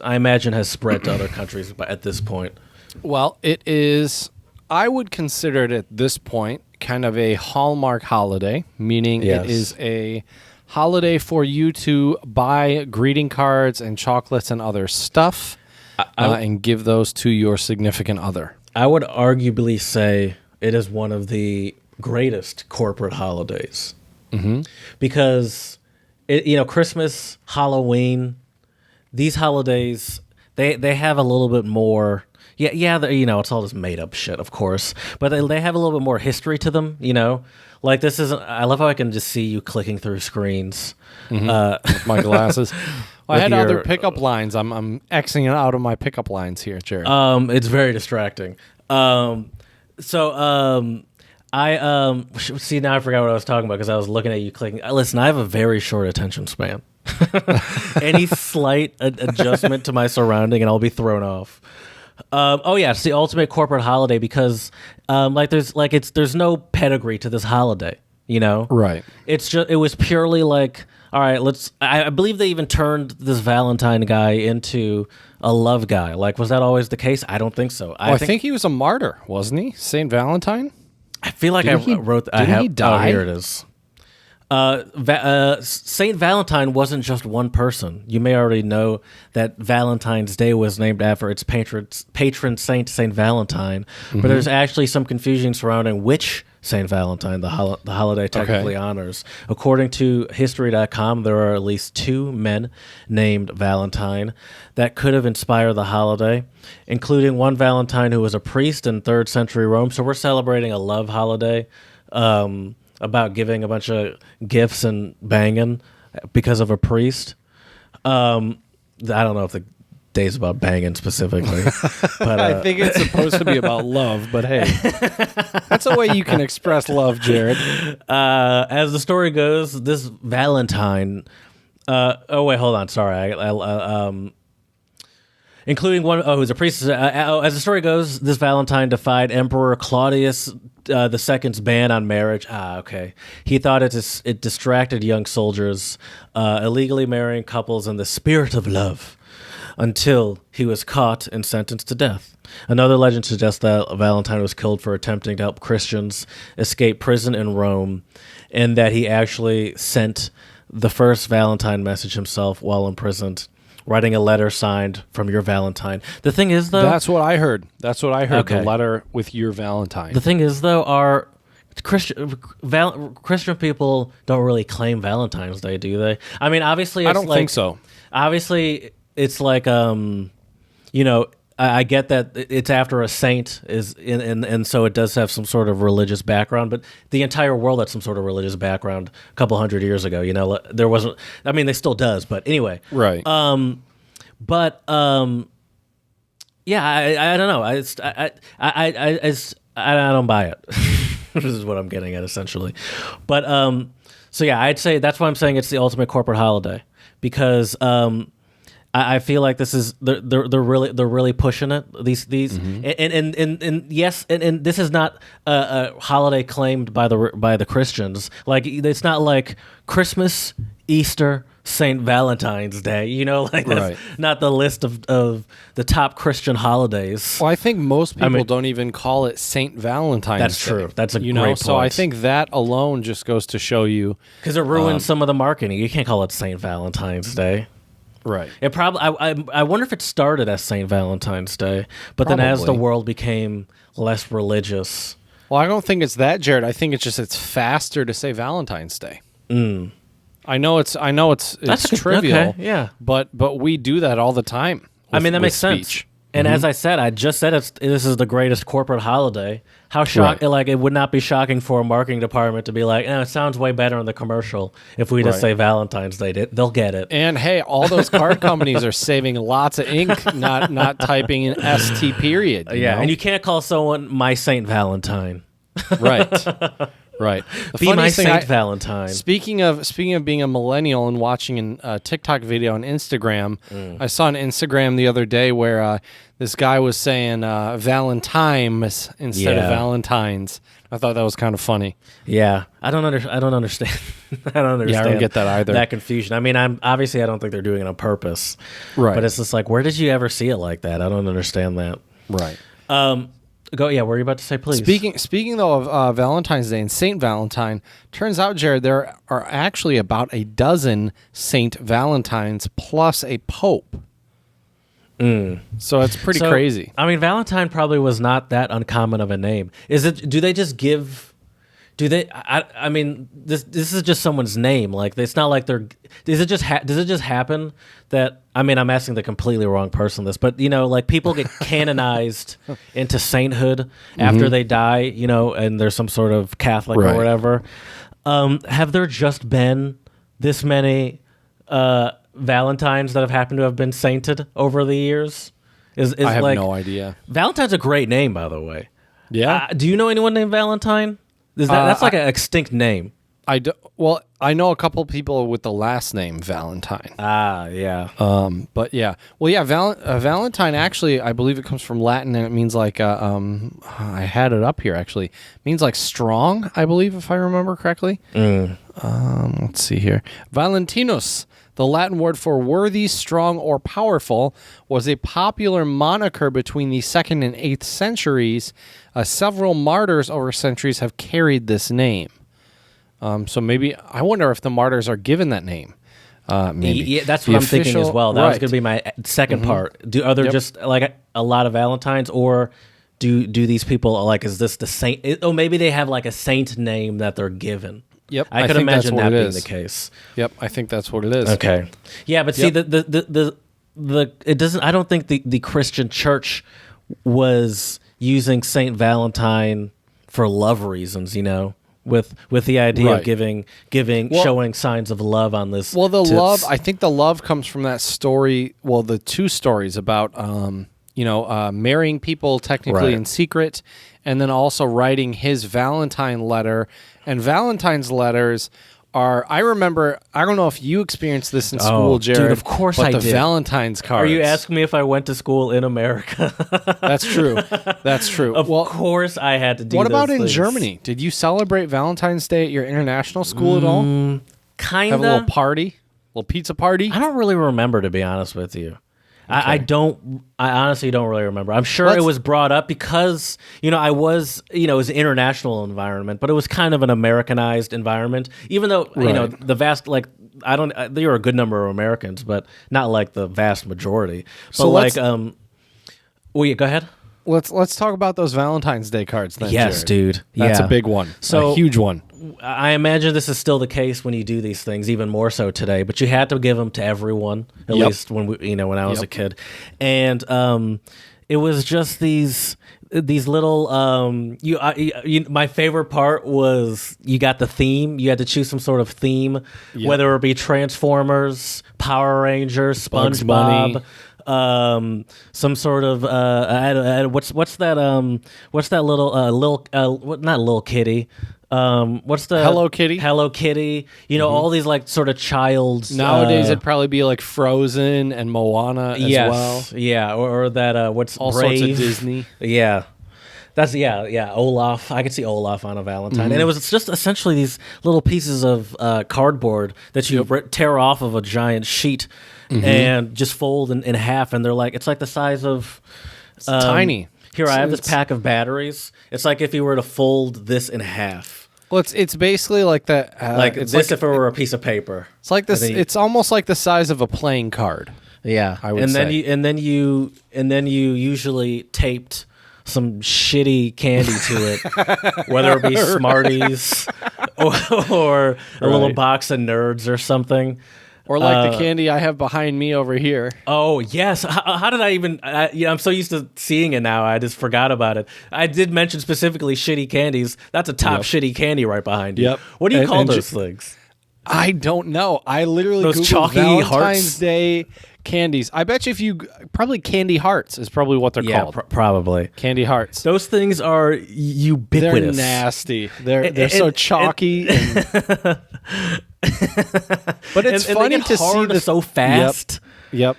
S2: I imagine has spread to other countries at this point.
S1: Well, it is. I would consider it at this point kind of a Hallmark holiday, meaning it is a holiday for you to buy greeting cards and chocolates and other stuff, and give those to your significant other.
S2: I would arguably say it is one of the greatest corporate holidays, because Christmas, Halloween, these holidays they have a little bit more. Yeah, it's all just made up shit, of course, but they have a little bit more history to them. Like this isn't. I love how I can just see you clicking through screens
S1: with my glasses. I had other pickup lines. I'm Xing out of my pickup lines here, Jared.
S2: It's very distracting. I see now I forgot what I was talking about because I was looking at you clicking. Listen, I have a very short attention span. Any slight adjustment to my surrounding and I'll be thrown off. It's the ultimate corporate holiday because there's no pedigree to this holiday,
S1: Right.
S2: It was purely like, all right, I believe they even turned this Valentine guy into a love guy. Like, was that always the case? I don't think so. I
S1: think he was a martyr, wasn't he? Saint Valentine?
S2: I feel like Did he die? Oh, here it is. Saint Valentine wasn't just one person. You may already know that Valentine's Day was named after its patron saint, Saint Valentine. Mm-hmm. But there's actually some confusion surrounding which Saint Valentine the holiday technically honors. According to History.com, there are at least 2 men named Valentine that could have inspired the holiday, including one Valentine who was a priest in 3rd century Rome. So we're celebrating a love holiday. About giving a bunch of gifts and banging because of a priest. I don't know if the day's about banging specifically. But
S1: I think it's supposed to be about love, but hey. That's a way you can express love, Jared.
S2: As the story goes, this Valentine... wait, hold on. Sorry. Including one who's a priest. As the story goes, this Valentine defied Emperor Claudius II's ban on marriage. Okay. He thought it distracted young soldiers, illegally marrying couples in the spirit of love, until he was caught and sentenced to death. Another legend suggests that Valentine was killed for attempting to help Christians escape prison in Rome, and that he actually sent the first Valentine message himself while imprisoned, writing a letter signed from your Valentine. The thing is, though,
S1: That's what I heard.
S2: Okay.
S1: The letter with your Valentine.
S2: the thing is, though, our Christian people don't really claim Valentine's Day, do they? I mean, obviously, it's
S1: I don't think so.
S2: Obviously, it's like you know. I get that it's after a saint and so it does have some sort of religious background, but the entire world had some sort of religious background a couple hundred years ago. You know, there wasn't. I mean, they still does, but anyway,
S1: Right.
S2: Yeah, I don't know. I don't buy it. This is what I'm getting at essentially, but so yeah, I'd say that's why I'm saying it's the ultimate corporate holiday because I feel like this is they're really pushing it. These and yes, and this is not a holiday claimed by the Christians. Like it's not like Christmas, Easter, Saint Valentine's Day. You know, like that's not the list of the top Christian holidays.
S1: Well, I think most people don't even call it Saint Valentine's
S2: That's
S1: Day.
S2: true. That's a great point.
S1: So I think that alone just goes to show you
S2: because it ruins some of the marketing. You can't call it Saint Valentine's Day.
S1: Right.
S2: It probably. I wonder if it started as Saint Valentine's Day, but then as the world became less religious.
S1: Well, I don't think it's that, Jared. I think it's faster to say Valentine's Day. I know it's trivial.
S2: Okay, yeah.
S1: But we do that all the time.
S2: I mean that makes
S1: speech.
S2: sense. And as I said, I just said this is the greatest corporate holiday. How like it would not be shocking for a marketing department to be like, it sounds way better in the commercial if we just say Valentine's Day. They'll get it.
S1: And hey, all those card companies are saving lots of ink, not typing an ST period. You know?
S2: And you can't call someone my Saint Valentine.
S1: Right. Right.
S2: Be my Saint Valentine.
S1: Speaking of being a millennial and watching a TikTok video on Instagram, I saw an Instagram the other day where this guy was saying Valentine's instead of Valentine's. I thought that was kind of funny.
S2: Yeah, I don't understand. I don't understand.
S1: Yeah, I don't get that either.
S2: That confusion. I mean, I don't think they're doing it on purpose.
S1: Right.
S2: But it's just like, where did you ever see it like that? I don't understand that.
S1: Right.
S2: Go. Yeah, what were you about to say, please?
S1: Speaking though of Valentine's Day and Saint Valentine, turns out, Jared, there are actually about a dozen Saint Valentines plus a pope. So it's pretty crazy.
S2: I mean, Valentine probably was not that uncommon of a name. Is it? Do they just give? Do they? I mean, this is just someone's name. Like it's not like they're. Does it just happen that? I mean, I'm asking the completely wrong person this, but like people get canonized into sainthood after they die. And there's some sort of Catholic or whatever. Have there just been this many Valentines that have happened to have been sainted over the years? I have
S1: no idea.
S2: Valentine's a great name, by the way.
S1: Yeah.
S2: Do you know anyone named Valentine? That's like an extinct name.
S1: Well, I know a couple people with the last name Valentine.
S2: Yeah.
S1: But yeah. Well, yeah. Valentine actually, I believe it comes from Latin, and it means like I had it up here actually. It means like strong, I believe, if I remember correctly. Let's see here. Valentinus, the Latin word for worthy, strong, or powerful, was a popular moniker between the 2nd and 8th centuries. Several martyrs over centuries have carried this name. So maybe, I wonder if the martyrs are given that name. Maybe.
S2: Yeah, that's what I'm thinking as well. That was going to be my second part. Are there just like a lot of Valentines, or do these people like, is this the saint? Maybe they have like a saint name that they're given.
S1: Yep,
S2: I could imagine that being the case.
S1: Yep, I think that's what it is.
S2: Okay, yeah, but see, the it doesn't. I don't think the Christian Church was using Saint Valentine for love reasons. With the idea of giving, showing signs of love on this.
S1: Well, I think the love comes from that story. Well, the two stories about marrying people technically in secret, and then also writing his Valentine letter. And Valentine's letters are, I remember, I don't know if you experienced this in school, Jared.
S2: Dude, of course I did.
S1: The Valentine's cards.
S2: Are you asking me if I went to school in America?
S1: That's true. That's true.
S2: Of course I had to do
S1: What about
S2: those
S1: in
S2: things.
S1: Germany? Did you celebrate Valentine's Day at your international school at all?
S2: Kind of.
S1: Have a little party? A little pizza party?
S2: I don't really remember, to be honest with you. I honestly don't really remember. I'm sure it was brought up because, it was an international environment, but it was kind of an Americanized environment, even though, the vast, like, there are a good number of Americans, but not like the vast majority.
S1: So
S2: well, yeah, go ahead.
S1: Let's talk about those Valentine's Day cards then.
S2: Yes,
S1: Jared.
S2: dude.
S1: That's
S2: yeah.
S1: a big one.
S2: So
S1: a huge one.
S2: I imagine this is still the case when you do these things, even more so today. But you had to give them to everyone, at least when when I was a kid, and it was just these little. My favorite part was you got the theme. You had to choose some sort of theme, whether it be Transformers, Power Rangers, SpongeBob. Some sort of what's that little not Lil Kitty, what's the
S1: Hello Kitty?
S2: Hello Kitty, all these like sort of child's
S1: Nowadays it'd probably be like Frozen and Moana as well.
S2: Yeah, or that what's
S1: all
S2: Brave.
S1: sorts of Disney.
S2: Yeah. That's Olaf. I could see Olaf on a Valentine, and it was just essentially these little pieces of cardboard that you tear off of a giant sheet and just fold in half, and they're like it's like the size of
S1: tiny.
S2: Here, I have this pack of batteries. It's like if you were to fold this in half.
S1: Well, it's basically like that.
S2: Like it's this if it were a piece of paper.
S1: It's like this. It's almost like the size of a playing card.
S2: Yeah,
S1: I would say.
S2: And then you usually taped some shitty candy to it, whether it be Smarties or a little box of Nerds or something.
S1: Or like the candy I have behind me over here.
S2: Oh, yes. How did I even... I'm so used to seeing it now, I just forgot about it. I did mention specifically shitty candies. That's a top shitty candy right behind you.
S1: Yep.
S2: What do you call those things?
S1: I don't know. I literally
S2: those
S1: Googled
S2: chalky
S1: Valentine's
S2: hearts?
S1: Day candies. I bet you if you... Probably Candy Hearts is probably what they're called.
S2: Probably.
S1: Candy Hearts.
S2: Those things are ubiquitous.
S1: They're nasty. They're so chalky. But it's funny to see this
S2: so fast.
S1: Yep.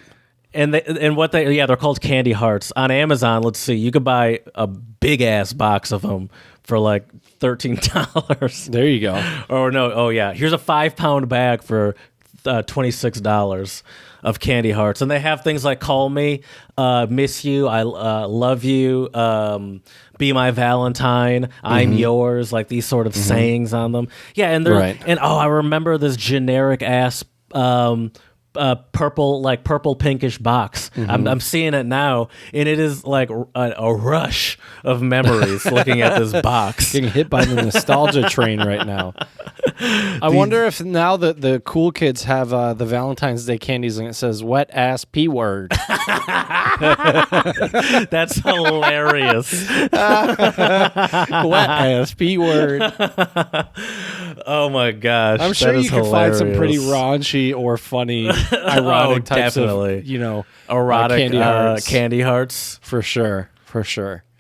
S2: They're called Candy Hearts on Amazon. Let's see, you could buy a big ass box of them for like $13.
S1: There you go.
S2: Or no, here's a 5-pound bag for $26 of Candy Hearts, and they have things like "Call Me," "Miss You," "I Love You," "Be My Valentine," "I'm Yours," like these sort of sayings on them. Yeah, and they're I remember this generic ass purple pinkish box. I'm seeing it now, and it is like a rush of memories looking at this box.
S1: Getting hit by the nostalgia train right now. I wonder if now that the cool kids have the Valentine's Day candies and it says "wet ass P word."
S2: That's hilarious.
S1: Wet ass P word.
S2: Oh my gosh!
S1: I'm sure you can find some pretty raunchy or funny, ironic types of
S2: erotic
S1: candy hearts. For sure.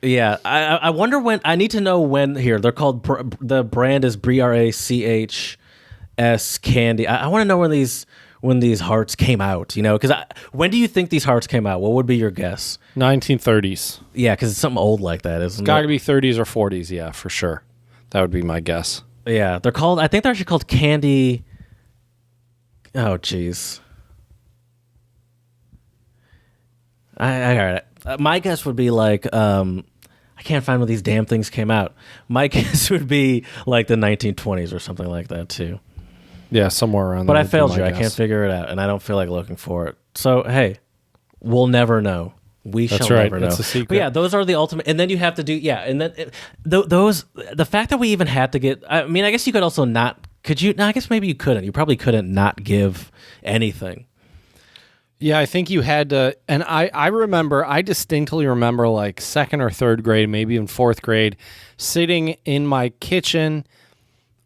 S2: Yeah, I wonder when. I need to know when. Here, they're called. The brand is BRACHS candy. I want to know when these hearts came out. Because when do you think these hearts came out? What would be your guess?
S1: 1930s.
S2: Yeah, because it's something old like that, isn't it?
S1: It's got to be 30s or 40s. Yeah, for sure. That would be my guess.
S2: Yeah, they're called. I think they're actually called candy. Oh, jeez. I heard it. My guess would be like. I can't find when these damn things came out. My guess would be like the 1920s or something like that too.
S1: Yeah, somewhere around there.
S2: But I failed you. I can't figure it out, and I don't feel like looking for it. So, hey, we'll never know. We shall never know.
S1: It's a secret.
S2: But yeah, those are the ultimate. And then you have to do, and then the fact that we even had to get, I mean, I guess you could also not, could you? No, I guess maybe you couldn't. You probably couldn't not give anything.
S1: Yeah, I think you had to, and I distinctly remember like second or third grade, maybe even fourth grade, sitting in my kitchen,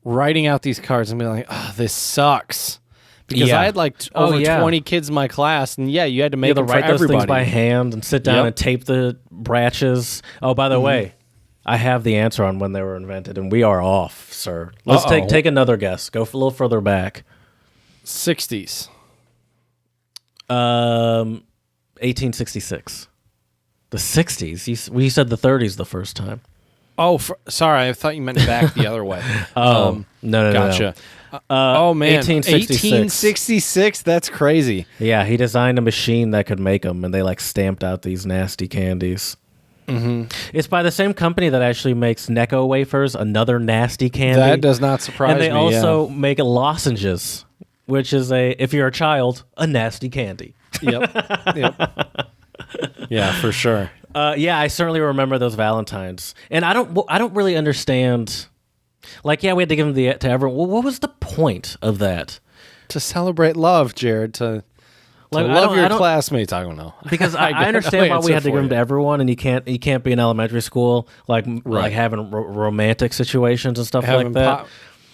S1: writing out these cards and being like, oh, this sucks. Because I had like over 20 kids in my class, and you had to make them for
S2: write those
S1: everybody.
S2: things by hand and sit down and tape the branches. Oh, by the way, I have the answer on when they were invented, and we are off, sir. Let's take another guess. Go a little further back.
S1: 60s.
S2: 1866. The 60s? You said the 30s the first time.
S1: Oh, sorry. I thought you meant back the other way.
S2: No.
S1: Gotcha. Oh man,
S2: 1866.
S1: 1866. That's crazy.
S2: Yeah, he designed a machine that could make them, and they like stamped out these nasty candies. Mm-hmm. It's by the same company that actually makes Necco wafers, another nasty candy.
S1: That does not surprise me.
S2: And they also make lozenges, which is if you're a child, a nasty candy.
S1: Yep. Yeah, for sure.
S2: Yeah, I certainly remember those Valentines, and I don't really understand. Like, yeah, we had to give them to everyone. Well, what was the point of that?
S1: To celebrate love, Jared. To love your classmates. I don't know.
S2: Because I understand why we had to give them to everyone, and you can't be in elementary school like having romantic situations and stuff like that.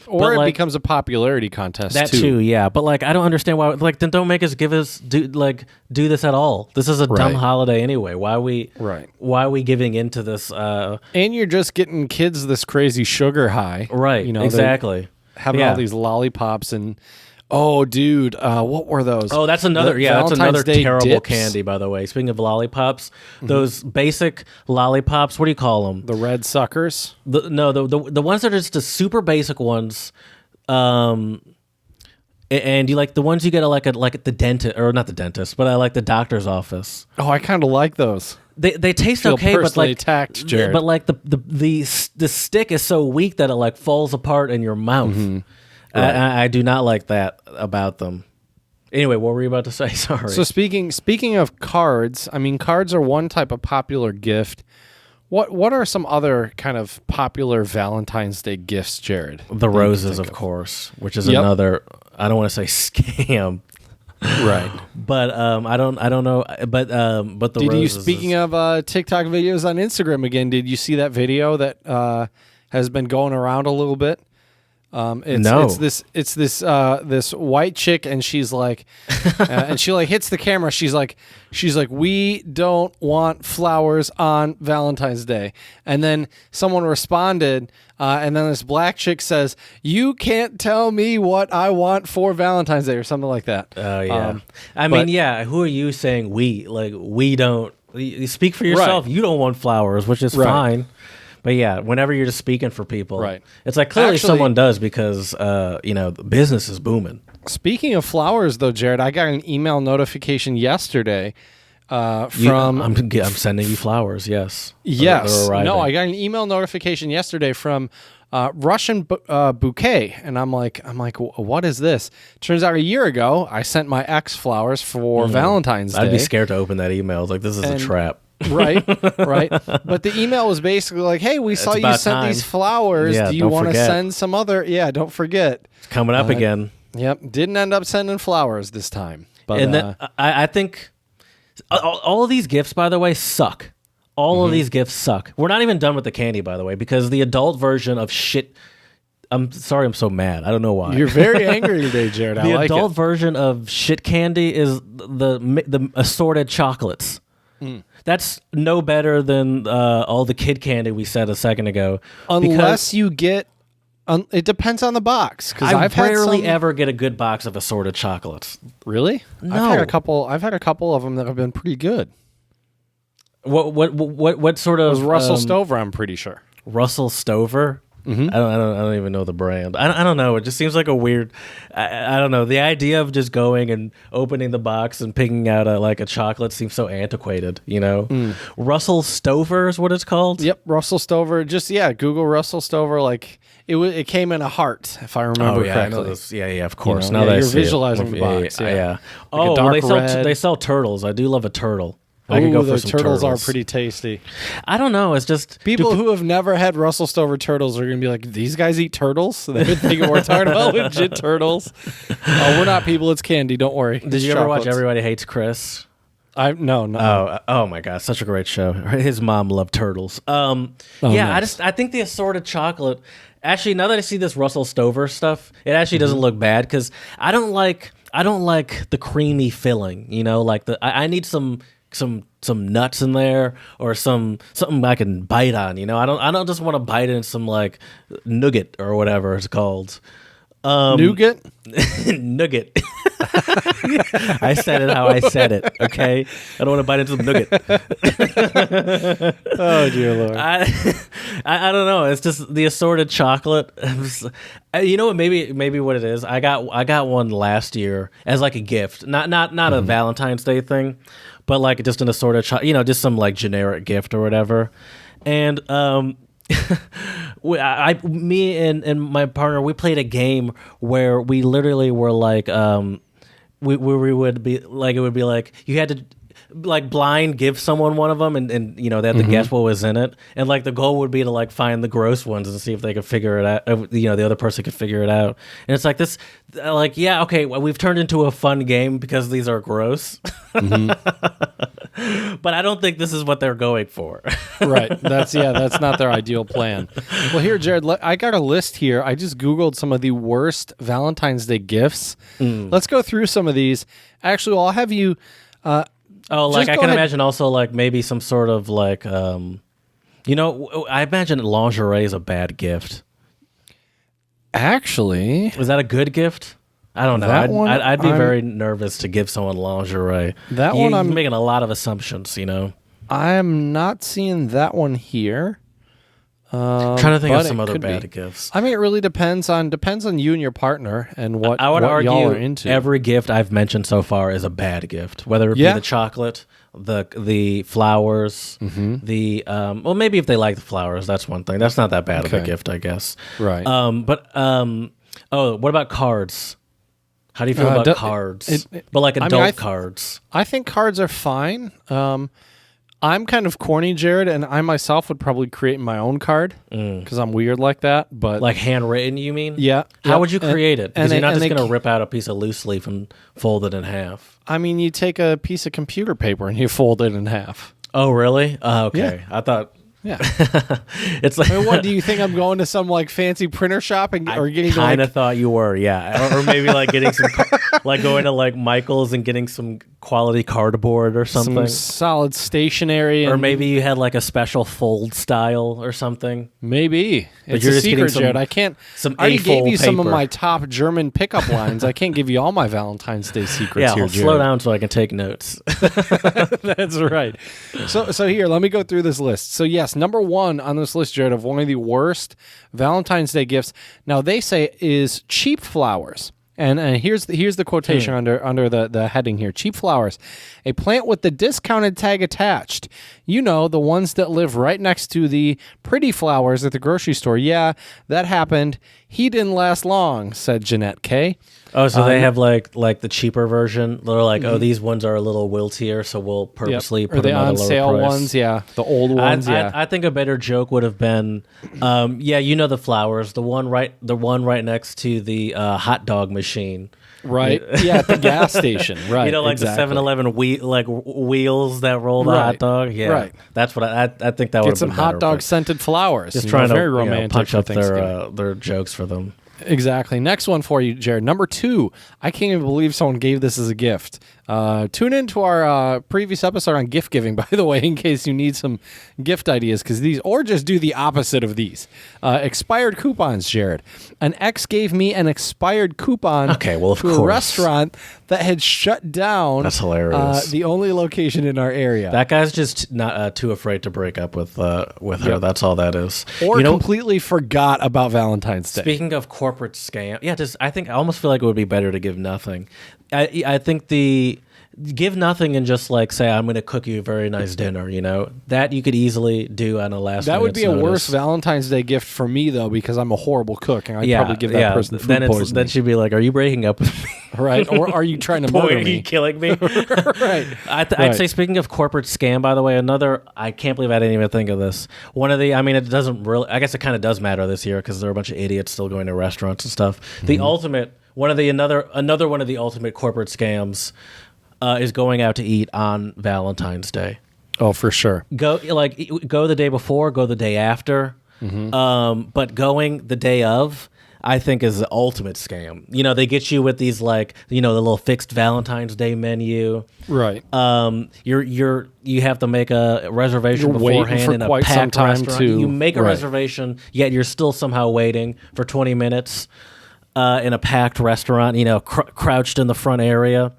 S1: Or it becomes a popularity contest.
S2: That too, yeah. But like, I don't understand why. Like, then don't make us do this at all. This is a dumb holiday anyway. Why are we giving into this?
S1: And you're just getting kids this crazy sugar high,
S2: right? Exactly.
S1: Having all these lollipops and. Oh, dude, what were those?
S2: Oh, that's another. That's another terrible candy, by the way. Speaking of lollipops, those basic lollipops. What do you call them?
S1: The red suckers.
S2: The ones that are just the super basic ones. And you like the ones you get at the dentist, or not the dentist, but I like the doctor's office.
S1: Oh, I kind of like those.
S2: They taste okay, but like
S1: attacked, Jared.
S2: But like the stick is so weak that it like falls apart in your mouth. Mm-hmm. Right. I do not like that about them. Anyway, what were you about to say? Sorry.
S1: So speaking of cards, I mean, cards are one type of popular gift. What are some other kind of popular Valentine's Day gifts, Jared?
S2: The roses, of course, which is another. I don't want to say scam.
S1: Right.
S2: But I don't know. But the roses.
S1: Speaking of TikTok videos on Instagram again, did you see that video that has been going around a little bit? It's this white chick, and she's like, and she like hits the camera. She's like, we don't want flowers on Valentine's Day. And then someone responded, and then this black chick says, "You can't tell me what I want for Valentine's Day," or something like that.
S2: Oh yeah. I mean, yeah. Who are you saying we? Like, we don't. You speak for yourself. Right. You don't want flowers, which is fine. But yeah, whenever you're just speaking for people, it's like clearly someone does because the business is booming.
S1: Speaking of flowers, though, Jared, I got an email notification yesterday from.
S2: I'm sending you flowers. Yes.
S1: Yes. No, I got an email notification yesterday from Russian Bouquet, and I'm like, what is this? Turns out a year ago, I sent my ex flowers for Valentine's Day.
S2: I'd be scared to open that email. It's like, this is a trap.
S1: Right. But the email was basically like, "Hey, we saw you sent these flowers. Do you want to send some other?" Yeah, don't forget.
S2: It's coming up again.
S1: Yep. Didn't end up sending flowers this time. But
S2: and then I think all of these gifts, by the way, suck. All of these gifts suck. We're not even done with the candy, by the way, because the adult version of shit. I'm sorry, I'm so mad. I don't know why.
S1: You're very angry today, Jared.
S2: The adult version of shit candy is the assorted chocolates. That's no better than all the kid candy we said a second ago.
S1: Unless you get, it depends on the box. Because
S2: I rarely ever get a good box of assorted chocolates.
S1: Really?
S2: No.
S1: I've had a couple of them that have been pretty good.
S2: What sort of?
S1: It was Russell Stover, I'm pretty sure.
S2: Russell Stover. Mm-hmm. I don't even know the brand. I don't know. It just seems like a weird. I don't know. The idea of just going and opening the box and picking out a chocolate seems so antiquated. Russell Stover is what it's called.
S1: Yep, Russell Stover. Just Google Russell Stover. Like it came in a heart, if I remember correctly.
S2: Yeah, of course. Now that
S1: you're visualizing the box.
S2: Yeah.
S1: Like
S2: they sell turtles. I do love a turtle.
S1: The turtles are pretty tasty.
S2: I don't know. It's just
S1: people who have never had Russell Stover turtles are going to be like, "These guys eat turtles?" They would think we're talking about legit turtles. We're not people. It's candy. Don't worry.
S2: Did you ever watch Everybody Hates Chris?
S1: No.
S2: Oh my God, such a great show. His mom loved turtles. Nice. I think the assorted chocolate. Actually, now that I see this Russell Stover stuff, it actually doesn't look bad because I don't like the creamy filling. I need some nuts in there or something I can bite on. I don't just want to bite in some like nougat or whatever it's called.
S1: Nougat?
S2: Nugget. I said it how I said it, okay? I don't want to bite into the nugget.
S1: Oh, dear Lord.
S2: I don't know. It's just the assorted chocolate. You know what? Maybe what it is. I got one last year as like a gift, not a Valentine's Day thing, but like just an assorted chocolate. Just some like generic gift or whatever. And me and my partner, we played a game where we literally were like, we would be like, it would be like you had to like blind give someone one of them, and they had to guess what was in it, and like the goal would be to like find the gross ones and see if they could figure it out. The other person could figure it out, and it's like this, like okay, well, we've turned into a fun game because these are gross. But I don't think this is what they're going for.
S1: Right. That's not their ideal plan. Well, here, Jared, I got a list here. I just Googled some of the worst Valentine's Day gifts. Let's go through some of these. Actually, I'll have you.
S2: I can imagine also like maybe some sort of like, I imagine lingerie is a bad gift.
S1: Actually,
S2: was that a good gift? I don't know. I'd be very nervous to give someone lingerie. I'm making a lot of assumptions,
S1: I'm not seeing that one here.
S2: I'm trying to think of some other bad gifts.
S1: I mean, it really depends on you and your partner and what
S2: I would argue
S1: y'all are into.
S2: Every gift I've mentioned so far is a bad gift, whether it be the chocolate, the flowers, maybe if they like the flowers, that's one thing. That's not that bad of a gift, I guess.
S1: Right.
S2: What about cards? How do you feel about cards? But like adult cards.
S1: I think cards are fine. I'm kind of corny, Jared, and I myself would probably create my own card because I'm weird like that. But
S2: like handwritten, you mean?
S1: Yeah.
S2: How would you create it? Because you're not just going to rip out a piece of loose leaf and fold it in half.
S1: I mean, you take a piece of computer paper and you fold it in half.
S2: Oh, really? Okay. Yeah. I thought...
S1: Yeah,
S2: it's like,
S1: what do you think? I'm going to some like fancy printer shop or getting?
S2: I kind of thought you were, yeah, or maybe like getting some, like going to like Michael's and getting some quality cardboard or something,
S1: some solid stationery,
S2: or maybe you had like a special fold style or something.
S1: Maybe
S2: but
S1: it's a secret, Jared. I can't. I already gave you some of my top German pickup lines. I can't give you all my Valentine's Day secrets here, Jared.
S2: Slow down so I can take notes.
S1: That's right. So here, let me go through this list. So yes. Number one on this list, Jared, of one of the worst Valentine's Day gifts. Now they say is cheap flowers, and here's the quotation under the heading here: cheap flowers, a plant with the discounted tag attached. The ones that live right next to the pretty flowers at the grocery store. Yeah, that happened. He didn't last long," said Jeanette K.
S2: Oh, so they have like the cheaper version. They're like, these ones are a little wiltier, so we'll purposely put them at a lower
S1: sale
S2: price.
S1: Ones, yeah, the old ones.
S2: I think a better joke would have been, the flowers, the one right next to the hot dog machine.
S1: Right. Yeah, at the gas station. Right.
S2: Like exactly. The 7-Eleven wheels that roll the hot dog. Yeah. Right. That's what I think that would
S1: get some hot dog scented flowers.
S2: Just trying to
S1: very romantic
S2: punch up their jokes for them.
S1: Exactly. Next one for you, Jared. Number 2. I can't even believe someone gave this as a gift. Tune into our previous episode on gift giving, by the way, in case you need some gift ideas, or just do the opposite of these. Expired coupons, Jared. An ex gave me an expired coupon to a restaurant that had shut down.
S2: That's hilarious.
S1: The only location in our area.
S2: That guy's just not too afraid to break up with her. Yep. That's all that is.
S1: Or completely forgot about Valentine's Day.
S2: Speaking of corporate scam, I almost feel like it would be better to give nothing. I think give nothing and just like say, I'm going to cook you a very nice dinner, that you could easily do on a last
S1: That would be
S2: notice.
S1: A worse Valentine's Day gift for me, though, because I'm a horrible cook and I'd probably give that person food poisoning.
S2: Then she'd be like, are you breaking up with me?
S1: Right. Or are you trying to murder me?
S2: Are you killing me?
S1: Right.
S2: I'd say, speaking of corporate scam, by the way, I can't believe I didn't even think of this. It doesn't really, I guess it kind of does matter this year because there are a bunch of idiots still going to restaurants and stuff. Mm-hmm. The ultimate, another one of the ultimate corporate scams is going out to eat on Valentine's Day.
S1: Oh, for sure.
S2: Go the day before, go the day after. Mm-hmm. But going the day of, I think, is the ultimate scam. They get you with these the little fixed Valentine's Day menu.
S1: Right.
S2: You have to make a reservation beforehand in a packed restaurant. You make a reservation, yet you're still somehow waiting for 20 minutes. in a packed restaurant, crouched in the front area.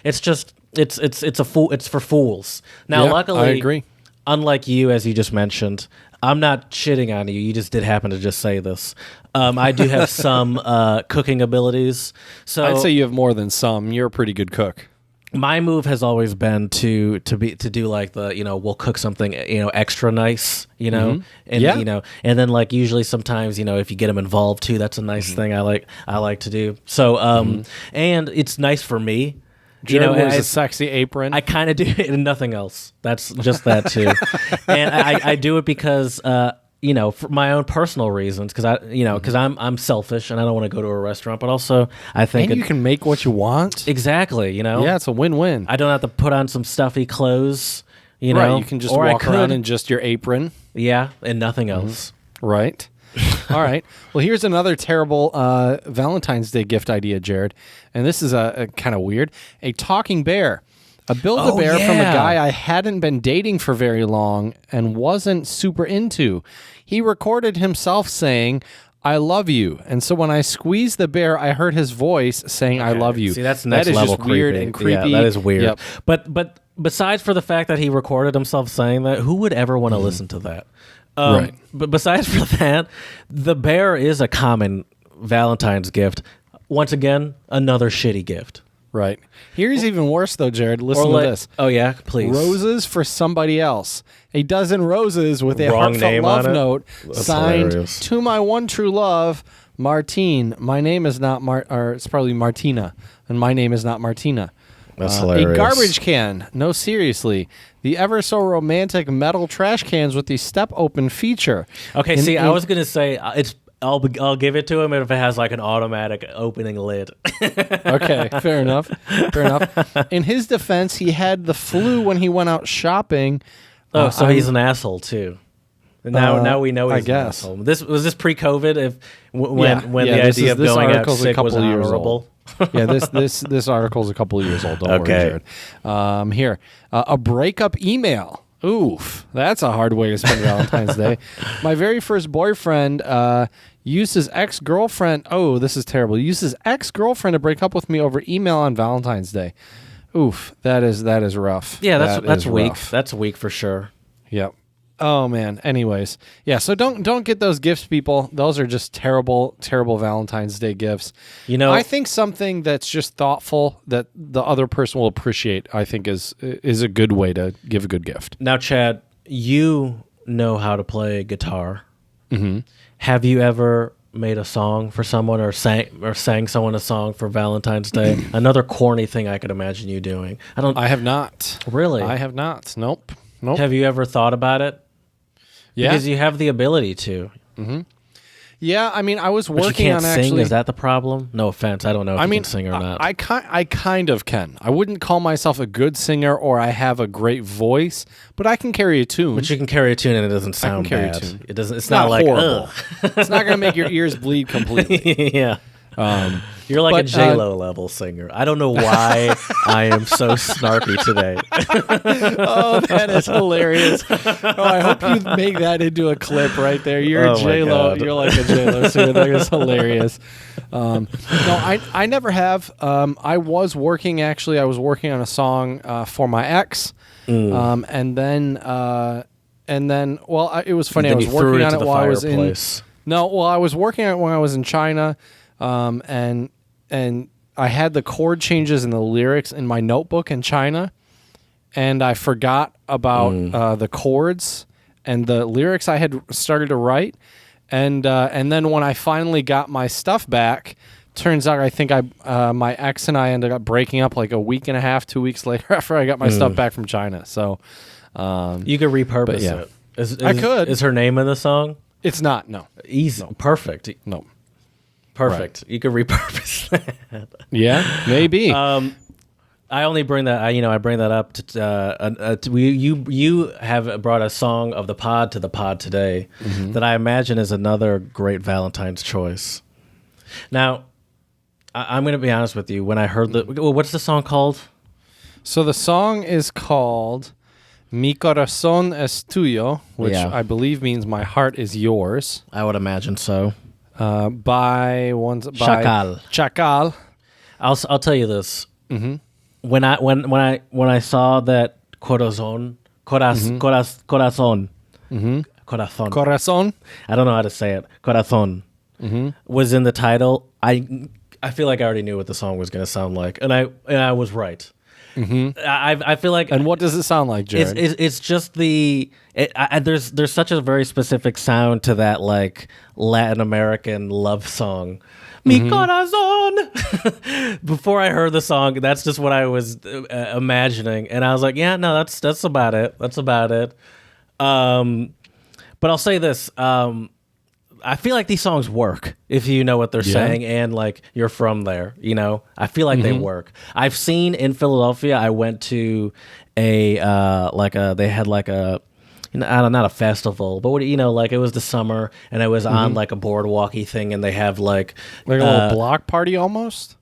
S2: It's just it's a fool. It's for fools. Now,
S1: Yeah,
S2: luckily,
S1: I agree.
S2: Unlike you, as you just mentioned, I'm not shitting on you. You just did happen to just say this. I do have some cooking abilities. So
S1: I'd say you have more than some. You're a pretty good cook.
S2: my move has always been to do like the we'll cook something extra nice and
S1: Yeah.
S2: and then like usually sometimes if you get them involved too, that's a nice thing I like to do. So and it's nice for me.
S1: Jared wears
S2: I-
S1: a sexy apron.
S2: I kind of do it and nothing else. That's just that too. And I do it because, for my own personal reasons, because I'm selfish and I don't want to go to a restaurant, but also I think
S1: and you can make what you want.
S2: exactly,
S1: Yeah, it's a win-win.
S2: I don't have to put on some stuffy clothes,
S1: Right, you can just
S2: or
S1: walk around in just your apron.
S2: yeah, and nothing else.
S1: Right. All right. Well, here's another terrible Valentine's Day gift idea, Jared. And this is a kind of weird. A talking bear. A Build-A-Bear from a
S2: yeah.
S1: guy I hadn't been dating for very long and wasn't super into. He recorded himself saying, "I love you." And so when I squeezed the bear, I heard his voice saying, "I love you."
S2: See, that's next
S1: that is
S2: level
S1: just weird
S2: creepy.
S1: and creepy.
S2: Yeah, that is weird.
S1: Yep.
S2: But besides for the fact that he recorded himself saying that, who would ever want to listen to that?
S1: Right.
S2: But besides for that, the bear is a common Valentine's gift. Once again, another shitty gift.
S1: Right. Here's even worse, though, Jared. Listen to this.
S2: Oh yeah, please.
S1: Roses for somebody else. A dozen roses with a
S2: Wrong
S1: heartfelt
S2: name
S1: love
S2: on it?
S1: note
S2: That's
S1: signed
S2: hilarious.
S1: to my one true love, Martine. My name is not or it's probably Martina, and my name is not Martina.
S2: That's
S1: A
S2: hilarious.
S1: garbage can. No, seriously. The ever so romantic metal trash cans with the step open feature.
S2: Okay,
S1: In-
S2: I
S1: in-
S2: was gonna say I'll give it to him if it has like an automatic opening lid.
S1: Okay, fair enough. Fair enough. In his defense, he had the flu when he went out shopping.
S2: Oh, so he's an asshole too. And now we know he's
S1: I
S2: an
S1: guess.
S2: asshole. This pre-COVID when
S1: Yeah,
S2: the
S1: this
S2: idea
S1: is-
S2: of
S1: this
S2: going out
S1: article's a
S2: sick was
S1: couple years
S2: honorable.
S1: old. Yeah, this article's a couple of years old. Don't
S2: Okay.
S1: worry, Jared. Here, a breakup email. Oof, that's a hard way to spend Valentine's Day. My very first boyfriend used his ex-girlfriend. Oh, this is terrible. Used his ex-girlfriend to break up with me over email on Valentine's Day. Oof, that is rough.
S2: Yeah,
S1: That
S2: that's
S1: is
S2: weak.
S1: rough.
S2: That's weak for sure.
S1: Yep. Oh man. Anyways, yeah. So don't get those gifts, people. Those are just terrible, terrible Valentine's Day gifts. I think something that's just thoughtful that the other person will appreciate, I think is a good way to give a good gift.
S2: Now, Chad, you know how to play guitar. Mm-hmm. Have you ever made a song for someone or sang someone a song for Valentine's Day? Another corny thing I could imagine you doing.
S1: I have not.
S2: Really?
S1: I have not. Nope.
S2: Have you ever thought about it?
S1: Yeah.
S2: Because you have the ability to.
S1: Yeah. I mean, I was
S2: But you
S1: working
S2: can't
S1: on
S2: sing.
S1: actually.
S2: Is that the problem? No offense. I don't know if you can sing or not.
S1: I kind of can. I wouldn't call myself a good singer or I have a great voice, but I can carry a tune.
S2: But you can carry a tune and it doesn't sound
S1: carry a
S2: bad.
S1: tune.
S2: It doesn't. It's
S1: not
S2: not like
S1: horrible.
S2: ugh.
S1: It's not going to make your ears bleed completely.
S2: Yeah. You're like
S1: but,
S2: a J-Lo level singer. I don't know why I am so snarky today.
S1: Oh, that is hilarious. Oh, I hope you make that into a clip right there. You're
S2: Oh
S1: a
S2: my
S1: J-Lo.
S2: God.
S1: You're like a J-Lo singer. That is hilarious. No, I never have. I was working on a song for my ex. And then, it was funny. I
S2: Then
S1: was
S2: you threw
S1: working
S2: it
S1: on
S2: to
S1: it
S2: the
S1: while I was in.
S2: fireplace.
S1: No, well, I was working on it when I was in China, and I had the chord changes and the lyrics in my notebook in China, and I forgot about the chords and the lyrics I had started to write, and then when I finally got my stuff back, turns out I think my ex and I ended up breaking up like a week and a half, 2 weeks later after I got my stuff back from China. So
S2: You could repurpose
S1: yeah.
S2: it.
S1: I could.
S2: Is her name in the song?
S1: it's not no.
S2: Easy. Perfect.
S1: No.
S2: Perfect. You could repurpose that.
S1: Yeah, maybe.
S2: I only bring that. I bring that up you have brought a song of the pod to the pod today that I imagine is another great Valentine's choice. Now, I'm going to be honest with you. When I heard what's the song called?
S1: So the song is called Mi Corazón es Tuyo, which
S2: Yeah.
S1: I believe means my heart is yours.
S2: I would imagine so.
S1: by
S2: Chacal.
S1: Chacal.
S2: I'll tell you this. Mm-hmm. When I saw that corazon, corazon,
S1: Corazon.
S2: I don't know how to say it. Corazon was in the title. I feel like I already knew what the song was going to sound like, and I was right. I feel like.
S1: And what does it sound like, Jared?
S2: It's just there's such a very specific sound to that like Latin American love song. Mi corazón. Before I heard the song, that's just what I was imagining, and I was like, yeah, no, that's about it. That's about it. But I'll say this. I feel like these songs work if you know what they're saying and like you're from there, you know. I feel like they work. I've seen in Philadelphia. I went to they had like a not a festival, but like it was the summer and it was on like a boardwalky thing, and they have like
S1: a little block party almost.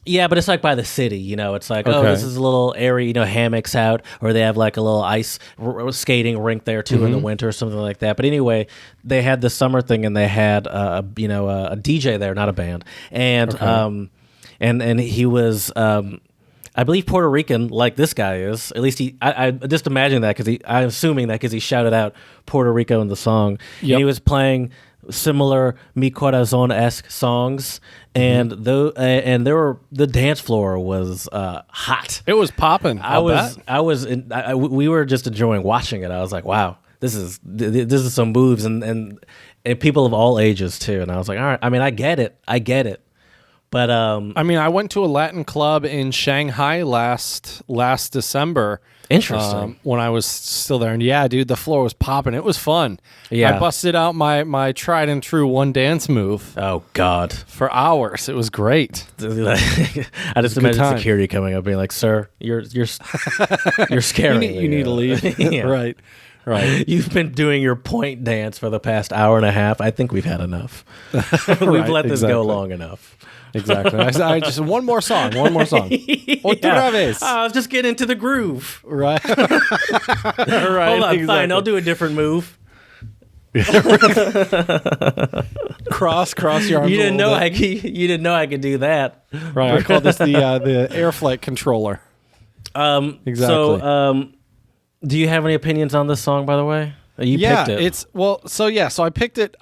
S2: Yeah, but it's like by the city, you know. It's like, oh, this is a little area, you know, hammocks out, or they have like a little ice skating rink there too in the winter or something like that. But anyway, they had the summer thing, and they had a DJ there, not a band, and and he was. I believe Puerto Rican, like this guy is. At least I just imagine that because I'm assuming that because he shouted out Puerto Rico in the song, and he was playing similar Mi Corazon-esque songs, and the dance floor was hot.
S1: It was popping.
S2: We were just enjoying watching it. I was like, wow, this is some moves and people of all ages too. And I was like, all right. I mean, I get it. But
S1: I mean, I went to a Latin club in Shanghai last December.
S2: Interesting.
S1: When I was still there, and yeah, dude, the floor was popping. It was fun.
S2: Yeah,
S1: I busted out my tried and true one dance move.
S2: Oh God,
S1: for hours. It was great.
S2: I just imagine security coming up, being like, "Sir, you're scaring me.
S1: You need to leave." Yeah. Right.
S2: You've been doing your point dance for the past hour and a half. I think we've had enough. We've let this go long enough.
S1: Exactly. I just one more song. Otra vez.
S2: I was just getting into the groove.
S1: Right. Right.
S2: Hold on,
S1: exactly.
S2: Fine. I'll do a different move.
S1: cross your arms.
S2: You didn't know I could do that.
S1: Right. I call this the air flight controller.
S2: Exactly. So, do you have any opinions on this song, by the way? You picked it.
S1: So I picked it.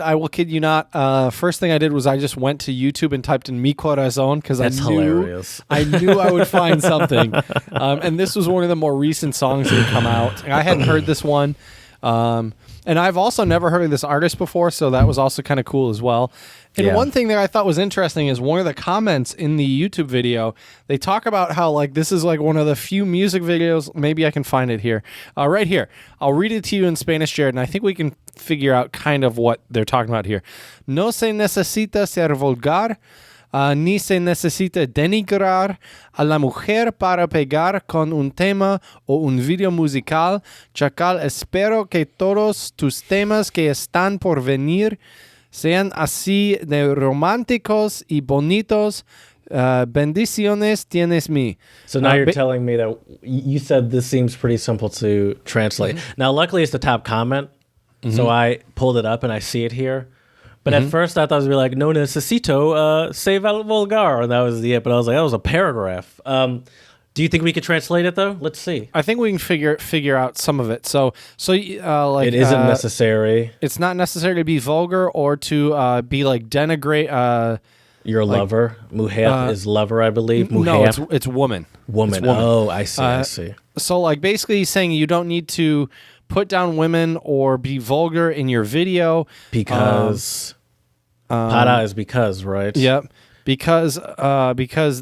S1: I will kid you not. First thing I did was I just went to YouTube and typed in Mi Corazon because
S2: hilarious.
S1: I knew I would find something. And this was one of the more recent songs that had come out. I hadn't heard this one. And I've also never heard of this artist before, so that was also kind of cool as well. And one thing that I thought was interesting is one of the comments in the YouTube video, they talk about how like this is like one of the few music videos, maybe I can find it here, right here. I'll read it to you in Spanish, Jared, and I think we can figure out kind of what they're talking about here. No se necesita ser vulgar, ni se necesita denigrar a la mujer para pegar con un tema o un video musical. Chacal, espero que todos tus temas que están por venir sean así de románticos y bonitos. Bendiciones tienes mi.
S2: So now you're telling me that you said this seems pretty simple to translate. Now, luckily, it's the top comment, so I pulled it up and I see it here. But at first, I thought it would be like, no necesito se vulgar, and that was it. But I was like, that was a paragraph. Do you think we could translate it though? Let's see.
S1: I think we can figure out some of it. So like
S2: it isn't necessary.
S1: It's not necessary to be vulgar or to be like denigrate.
S2: Your lover, mujer is lover, I believe. Mujer.
S1: No, it's woman.
S2: Woman. Oh, I see. I see.
S1: So like basically, he's saying you don't need to put down women or be vulgar in your video
S2: because para is because, right?
S1: Yep. Because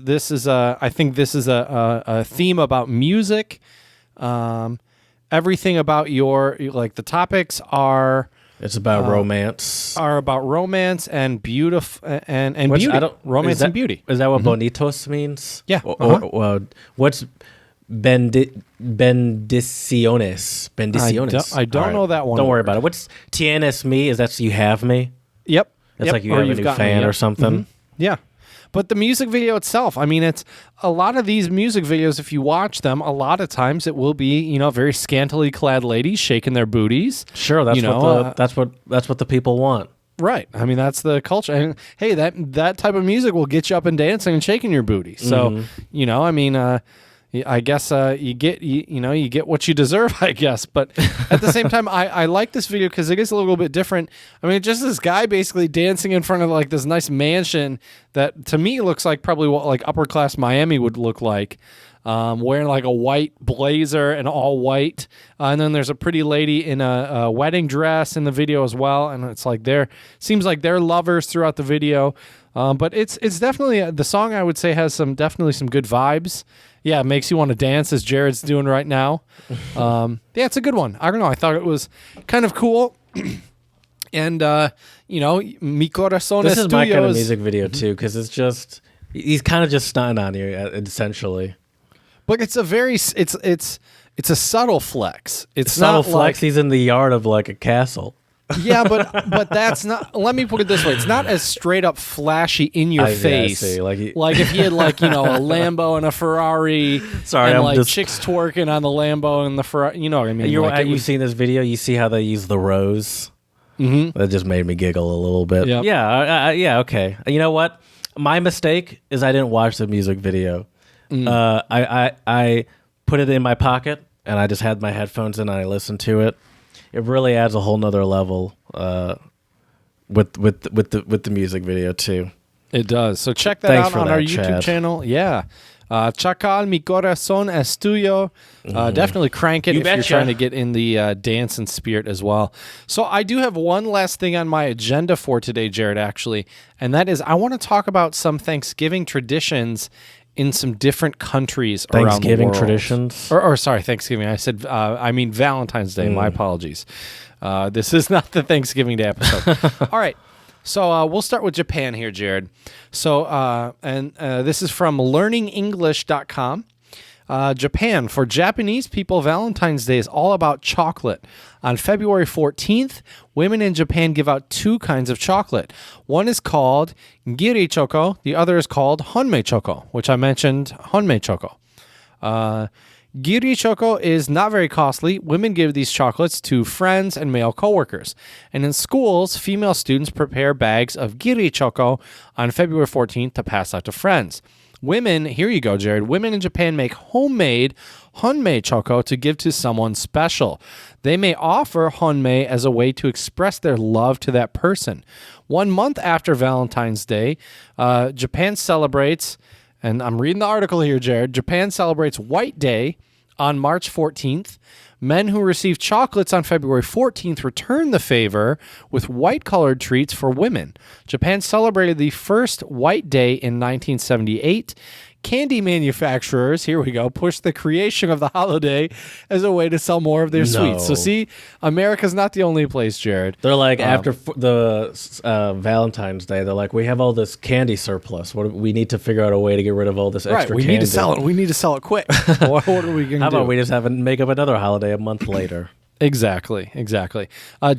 S1: this is I think this is a theme about music. Everything about like the topics are.
S2: It's about romance.
S1: Are about romance and beautiful and beauty. Romance and beauty.
S2: Is that what bonitos means?
S1: Yeah.
S2: What's bendiciones? Bendiciones.
S1: I don't know that one.
S2: Don't worry about it. What's tienes me? Is that you have me?
S1: Yep.
S2: That's like you have a new fan or something.
S1: Yeah. But the music video itself, I mean, it's a lot of these music videos, if you watch them, a lot of times it will be, very scantily clad ladies shaking their booties.
S2: Sure, that's what the people want.
S1: Right. I mean, that's the culture. And hey, that type of music will get you up and dancing and shaking your booty. So, I mean, I guess you get what you deserve, I guess. But at the same time, I like this video because it is a little bit different. I mean, just this guy basically dancing in front of like this nice mansion that to me looks like probably what like upper class Miami would look like. Wearing like a white blazer and all white. And then there's a pretty lady in a wedding dress in the video as well. And it's like seems like they're lovers throughout the video. But it's definitely, the song I would say has definitely some good vibes. Yeah, it makes you want to dance as Jared's doing right now. Yeah, it's a good one. I don't know. I thought it was kind of cool. And, Mi Corazón
S2: This
S1: es
S2: is my
S1: tuyo
S2: kind of music video too, because it's just, he's kind of just stunting on you, essentially.
S1: But it's a it's a subtle flex. It's
S2: Subtle
S1: not
S2: flex. He's in the yard of like a castle.
S1: Yeah, but that's not. Let me put it this way: it's not as straight up flashy in your face.
S2: Yeah,
S1: like if he had a Lambo and a Ferrari.
S2: Sorry,
S1: and
S2: I'm
S1: like
S2: just
S1: chicks twerking on the Lambo and the Ferrari. You know what I mean?
S2: You've seen this video. You see how they use the rose. Mm-hmm. That just made me giggle a little bit.
S1: Yep.
S2: Yeah. Okay. You know what? My mistake is I didn't watch the music video. I put it in my pocket and I just had my headphones in and I listened to it. It really adds a whole nother level with the music video too.
S1: It does. So check that out on our YouTube channel. Yeah. Chacal, mi corazón es tuyo. Definitely crank it if you're trying to get in the dance and spirit as well. So I do have one last thing on my agenda for today, Jared, actually, and that is I want to talk about some Thanksgiving traditions in some different countries around the world.
S2: Thanksgiving traditions?
S1: Or sorry, Thanksgiving. I mean Valentine's Day. My apologies. This is not the Thanksgiving Day episode. All right. So we'll start with Japan here, Jared. So, this is from learningenglish.com. Japan. For Japanese people, Valentine's Day is all about chocolate. On February 14th, women in Japan give out two kinds of chocolate. One is called giri choco. The other is called honmei choco, which I mentioned, honmei choco. Giri choco is not very costly. Women give these chocolates to friends and male coworkers. And in schools, female students prepare bags of giri choco on February 14th to pass out to friends. Women, here you go, Jared. Women in Japan make homemade honmei choco to give to someone special. They may offer honmei as a way to express their love to that person. 1 month after Valentine's Day, Japan celebrates, and I'm reading the article here, Jared. Japan celebrates White Day on March 14th. Men who receive chocolates on February 14th return the favor with white-colored treats for women. Japan celebrated the first White Day in 1978. Candy manufacturers, here we go, pushed the creation of the holiday as a way to sell more of their sweets. So see, America's not the only place, Jared.
S2: They're like, after the Valentine's Day, they're like, we have all this candy surplus. We need to figure out a way to get rid of all this extra candy.
S1: We need to sell it. We need to sell it quick. What are we going to do?
S2: How about we just make up another holiday a month later?
S1: Exactly. Denmark.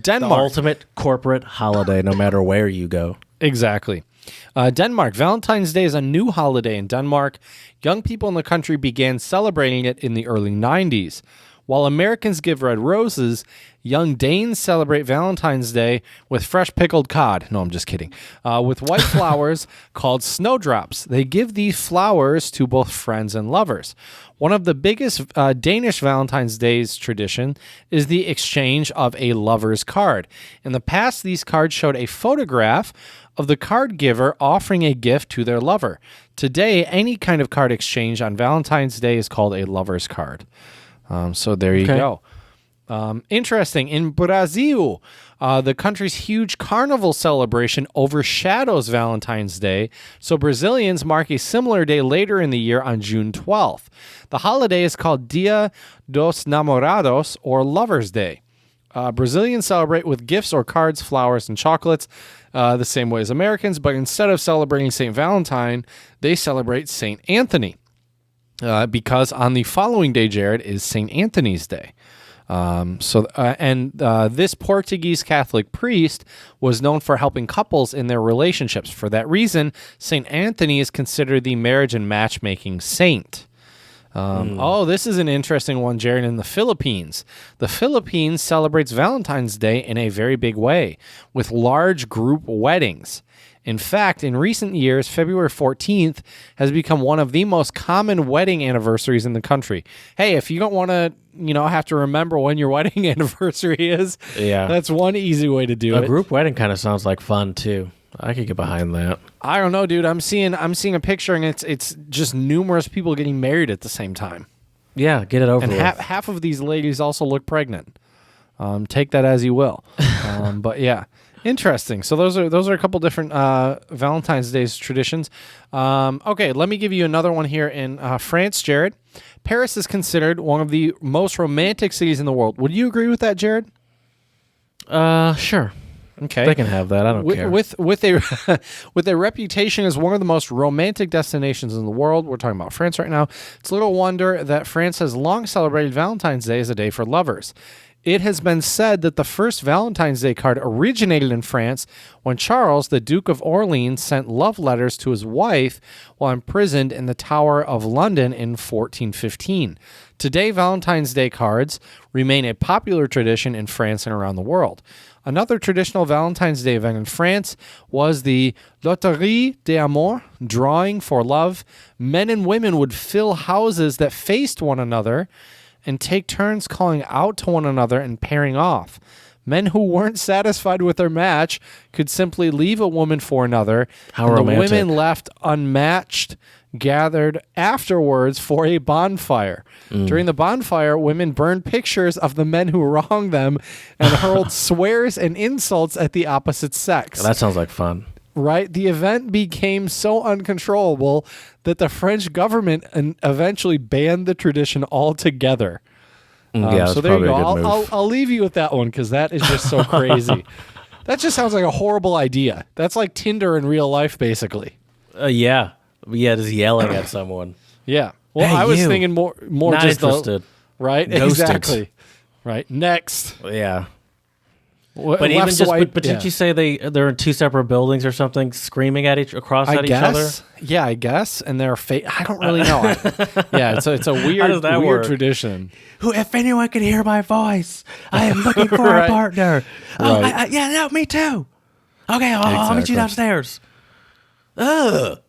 S2: The ultimate corporate holiday, no matter where you go.
S1: Exactly. Denmark. Valentine's Day is a new holiday in Denmark. Young people in the country began celebrating it in the early 90s. While Americans give red roses, young Danes celebrate Valentine's Day with fresh pickled cod. No, I'm just kidding. With white flowers called snowdrops. They give these flowers to both friends and lovers. One of the biggest Danish Valentine's Day's tradition is the exchange of a lover's card. In the past, these cards showed a photograph of the card giver offering a gift to their lover. Today, any kind of card exchange on Valentine's Day is called a lover's card. So there you go. Interesting. In Brazil, the country's huge carnival celebration overshadows Valentine's Day, so Brazilians mark a similar day later in the year on June 12th. The holiday is called Dia dos Namorados, or Lover's Day. Brazilians celebrate with gifts or cards, flowers, and chocolates the same way as Americans, but instead of celebrating St. Valentine, they celebrate St. Anthony. Because on the following day, Jared, is St. Anthony's Day. This Portuguese Catholic priest was known for helping couples in their relationships. For that reason, St. Anthony is considered the marriage and matchmaking saint. Oh, this is an interesting one, Jared. In the Philippines, the Philippines celebrates Valentine's Day in a very big way with large group weddings. In fact, in recent years, February 14th has become one of the most common wedding anniversaries in the country. Hey, if you don't want to, have to remember when your wedding anniversary is, that's one easy way to do it.
S2: A group wedding kind of sounds like fun too. I could get behind that.
S1: I don't know, dude. I'm seeing a picture, and it's just numerous people getting married at the same time.
S2: Yeah, get it over
S1: and
S2: with.
S1: Half of these ladies also look pregnant. Take that as you will. But yeah. Interesting. So those are a couple different Valentine's Day traditions. Okay, let me give you another one here in France, Jared. Paris is considered one of the most romantic cities in the world. Would you agree with that, Jared?
S2: Sure.
S1: Okay,
S2: they can have that. I don't care.
S1: With a reputation as one of the most romantic destinations in the world, we're talking about France right now. It's little wonder that France has long celebrated Valentine's Day as a day for lovers. It has been said that the first Valentine's Day card originated in France when Charles, the Duke of Orleans, sent love letters to his wife while imprisoned in the Tower of London in 1415. Today, Valentine's Day cards remain a popular tradition in France and around the world. Another traditional Valentine's Day event in France was the Loterie d'Amor, drawing for love. Men and women would fill houses that faced one another and take turns calling out to one another and pairing off. Men who weren't satisfied with their match could simply leave a woman for another.
S2: How romantic.
S1: The women left unmatched gathered afterwards for a bonfire. During the bonfire, women burned pictures of the men who wronged them and hurled swears and insults at the opposite sex.
S2: That sounds like fun.
S1: Right? The event became so uncontrollable that the French government eventually banned the tradition altogether. So there you go. I'll leave you with that one because that is just so crazy. That just sounds like a horrible idea. That's like Tinder in real life, basically.
S2: Yeah, just yelling at someone.
S1: Yeah. Well,
S2: hey,
S1: I was thinking more
S2: not
S1: just
S2: interested.
S1: Right?
S2: Ghosted.
S1: Exactly. Right. Next.
S2: Yeah. But even just, but did you say they're in two separate buildings or something, screaming at each other?
S1: Yeah, I guess. And they're I don't really know. It's a weird tradition.
S2: If anyone can hear my voice, I am looking for a partner.
S1: Right.
S2: No, me too. Okay, I'll meet you downstairs. Ugh.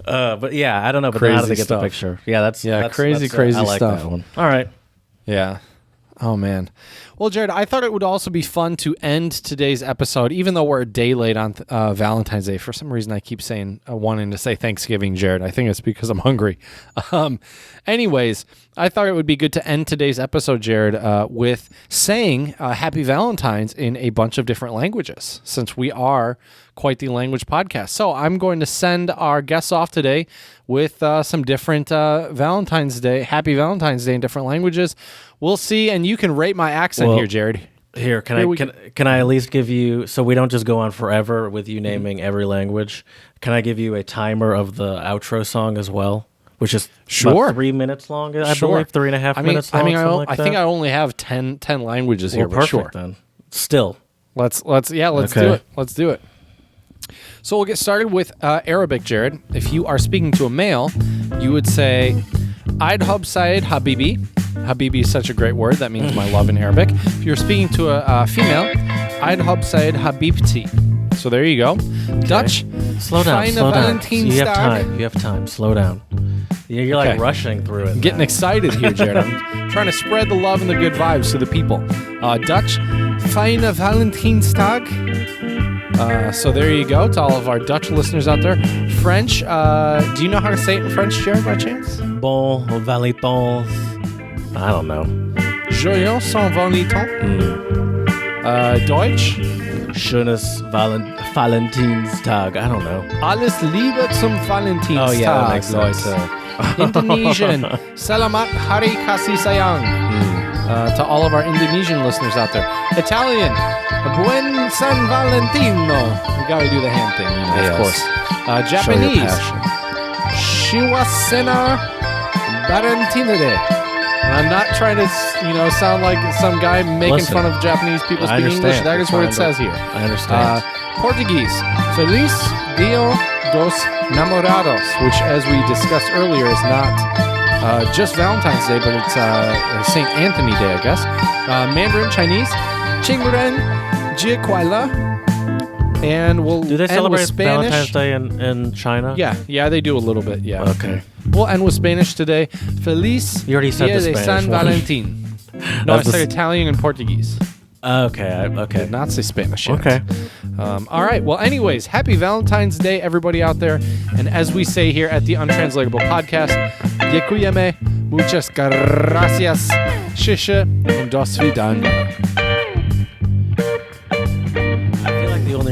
S2: But yeah, I don't know. But
S1: crazy
S2: how do they get
S1: stuff.
S2: the picture? Yeah, that's
S1: crazy
S2: I like
S1: stuff.
S2: That one. All right.
S1: Yeah. Oh, man. Well, Jared, I thought it would also be fun to end today's episode, even though we're a day late on Valentine's Day. For some reason, I keep wanting to say Thanksgiving, Jared. I think it's because I'm hungry. Anyways, I thought it would be good to end today's episode, Jared, with saying Happy Valentine's in a bunch of different languages, since we are quite the language podcast. So I'm going to send our guests off today with some different Happy Valentine's Day in different languages. We'll see, and you can rate my accent here, Jared.
S2: Here, can I at least give you, so we don't just go on forever with you naming every language, can I give you a timer of the outro song as well? Which is about 3 minutes long, I believe, 3.5 minutes long.
S1: I think I only have 10 languages here,
S2: perfect,
S1: but sure.
S2: Then. Still.
S1: Let's do it. Let's do it. So we'll get started with Arabic, Jared. If you are speaking to a male, you would say, I'd hub Said Habibi. Habibi is such a great word. That means my love in Arabic. If you're speaking to a female, I'd hub Said Habibti. So there you go. Okay. Dutch.
S2: Slow down. You have time. Slow down. You're like rushing through it.
S1: Getting excited here, Jared. I'm trying to spread the love and the good vibes to the people. Dutch. Fijne Valentinstag. So there you go to all of our Dutch listeners out there. French. Do you know how to say it in French, Jared, by chance?
S2: Bon Valentins. I don't know.
S1: Joyeux Saint Valentin. Deutsch.
S2: Schönes Valentinstag. I don't know.
S1: Alles Liebe zum Valentinstag.
S2: Oh yeah, that makes sense.
S1: Indonesian. Selamat Hari Kasih Sayang. To all of our Indonesian listeners out there. Italian. Buen San Valentino. We gotta do the hand thing, of course. Japanese. Shiwasena Valentinade. I'm not trying to, sound like some guy making fun of Japanese people speaking English. That is what it says here.
S2: I understand.
S1: Portuguese. Feliz Dia dos Namorados, which, as we discussed earlier, is not just Valentine's Day, but it's St. Anthony Day, I guess. Mandarin Chinese, Qingren Jie Kuaila, and we'll
S2: Do they
S1: end
S2: celebrate
S1: with Spanish.
S2: Valentine's Day in China?
S1: Yeah, they do a little bit. Yeah.
S2: Okay.
S1: We'll end with Spanish today. Feliz
S2: You already said
S1: Dia
S2: the
S1: de
S2: Spanish
S1: San
S2: one.
S1: Valentin. No, I
S2: That's the
S1: said
S2: s-
S1: Italian and Portuguese.
S2: Okay.
S1: Did not say Spanish yet.
S2: Okay.
S1: All right. Well, anyways, happy Valentine's Day, everybody out there. And as we say here at the Untranslatable podcast, Děkujeme, muchas gracias, shisha, and do svidaniya.
S2: I feel like the only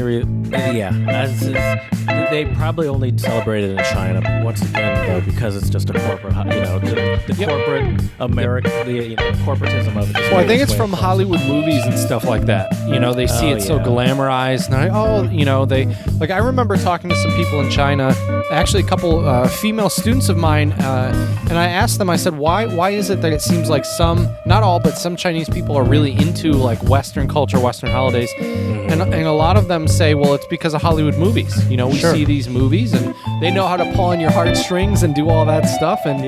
S2: they probably only celebrate it in China. But once again, though, because it's just a corporate, the corporate America, the corporatism of it.
S1: Well, I think it's from Hollywood movies and stuff like that. They see it so glamorized. And I remember talking to some people in China, actually a couple female students of mine, and I asked them, I said, why is it that it seems like some, not all, but some Chinese people are really into like Western culture, Western holidays. And a lot of them say, well, it's because of Hollywood movies. We see these movies and they know how to pull on your heartstrings and do all that stuff. And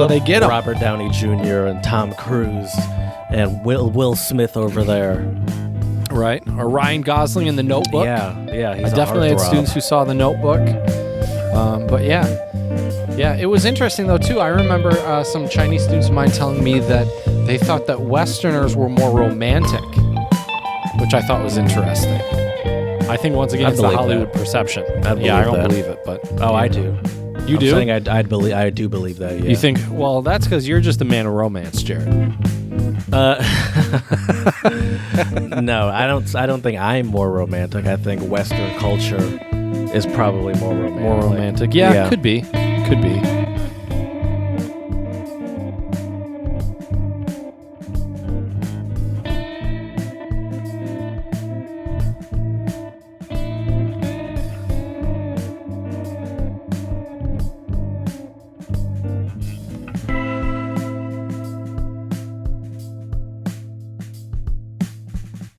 S1: they get 'em.
S2: Robert Downey Jr. and Tom Cruise and Will Smith over there.
S1: Right. Or Ryan Gosling in The Notebook.
S2: Yeah. He's
S1: I definitely had
S2: a heartthrob.
S1: students who saw The Notebook. But yeah, it was interesting though too. I remember some Chinese students of mine telling me that they thought that Westerners were more romantic, which I thought was interesting. I think once again
S2: I
S1: it's the
S2: believe
S1: Hollywood
S2: that.
S1: perception.
S2: I believe
S1: I don't
S2: that.
S1: believe it, but
S2: I do.
S1: You do?
S2: I'm saying I do believe that. Yeah.
S1: You think? Well, that's because you're just a man of romance, Jared.
S2: No, I don't think I'm more romantic. I think Western culture is probably more romantic.
S1: More romantic. Yeah, could be.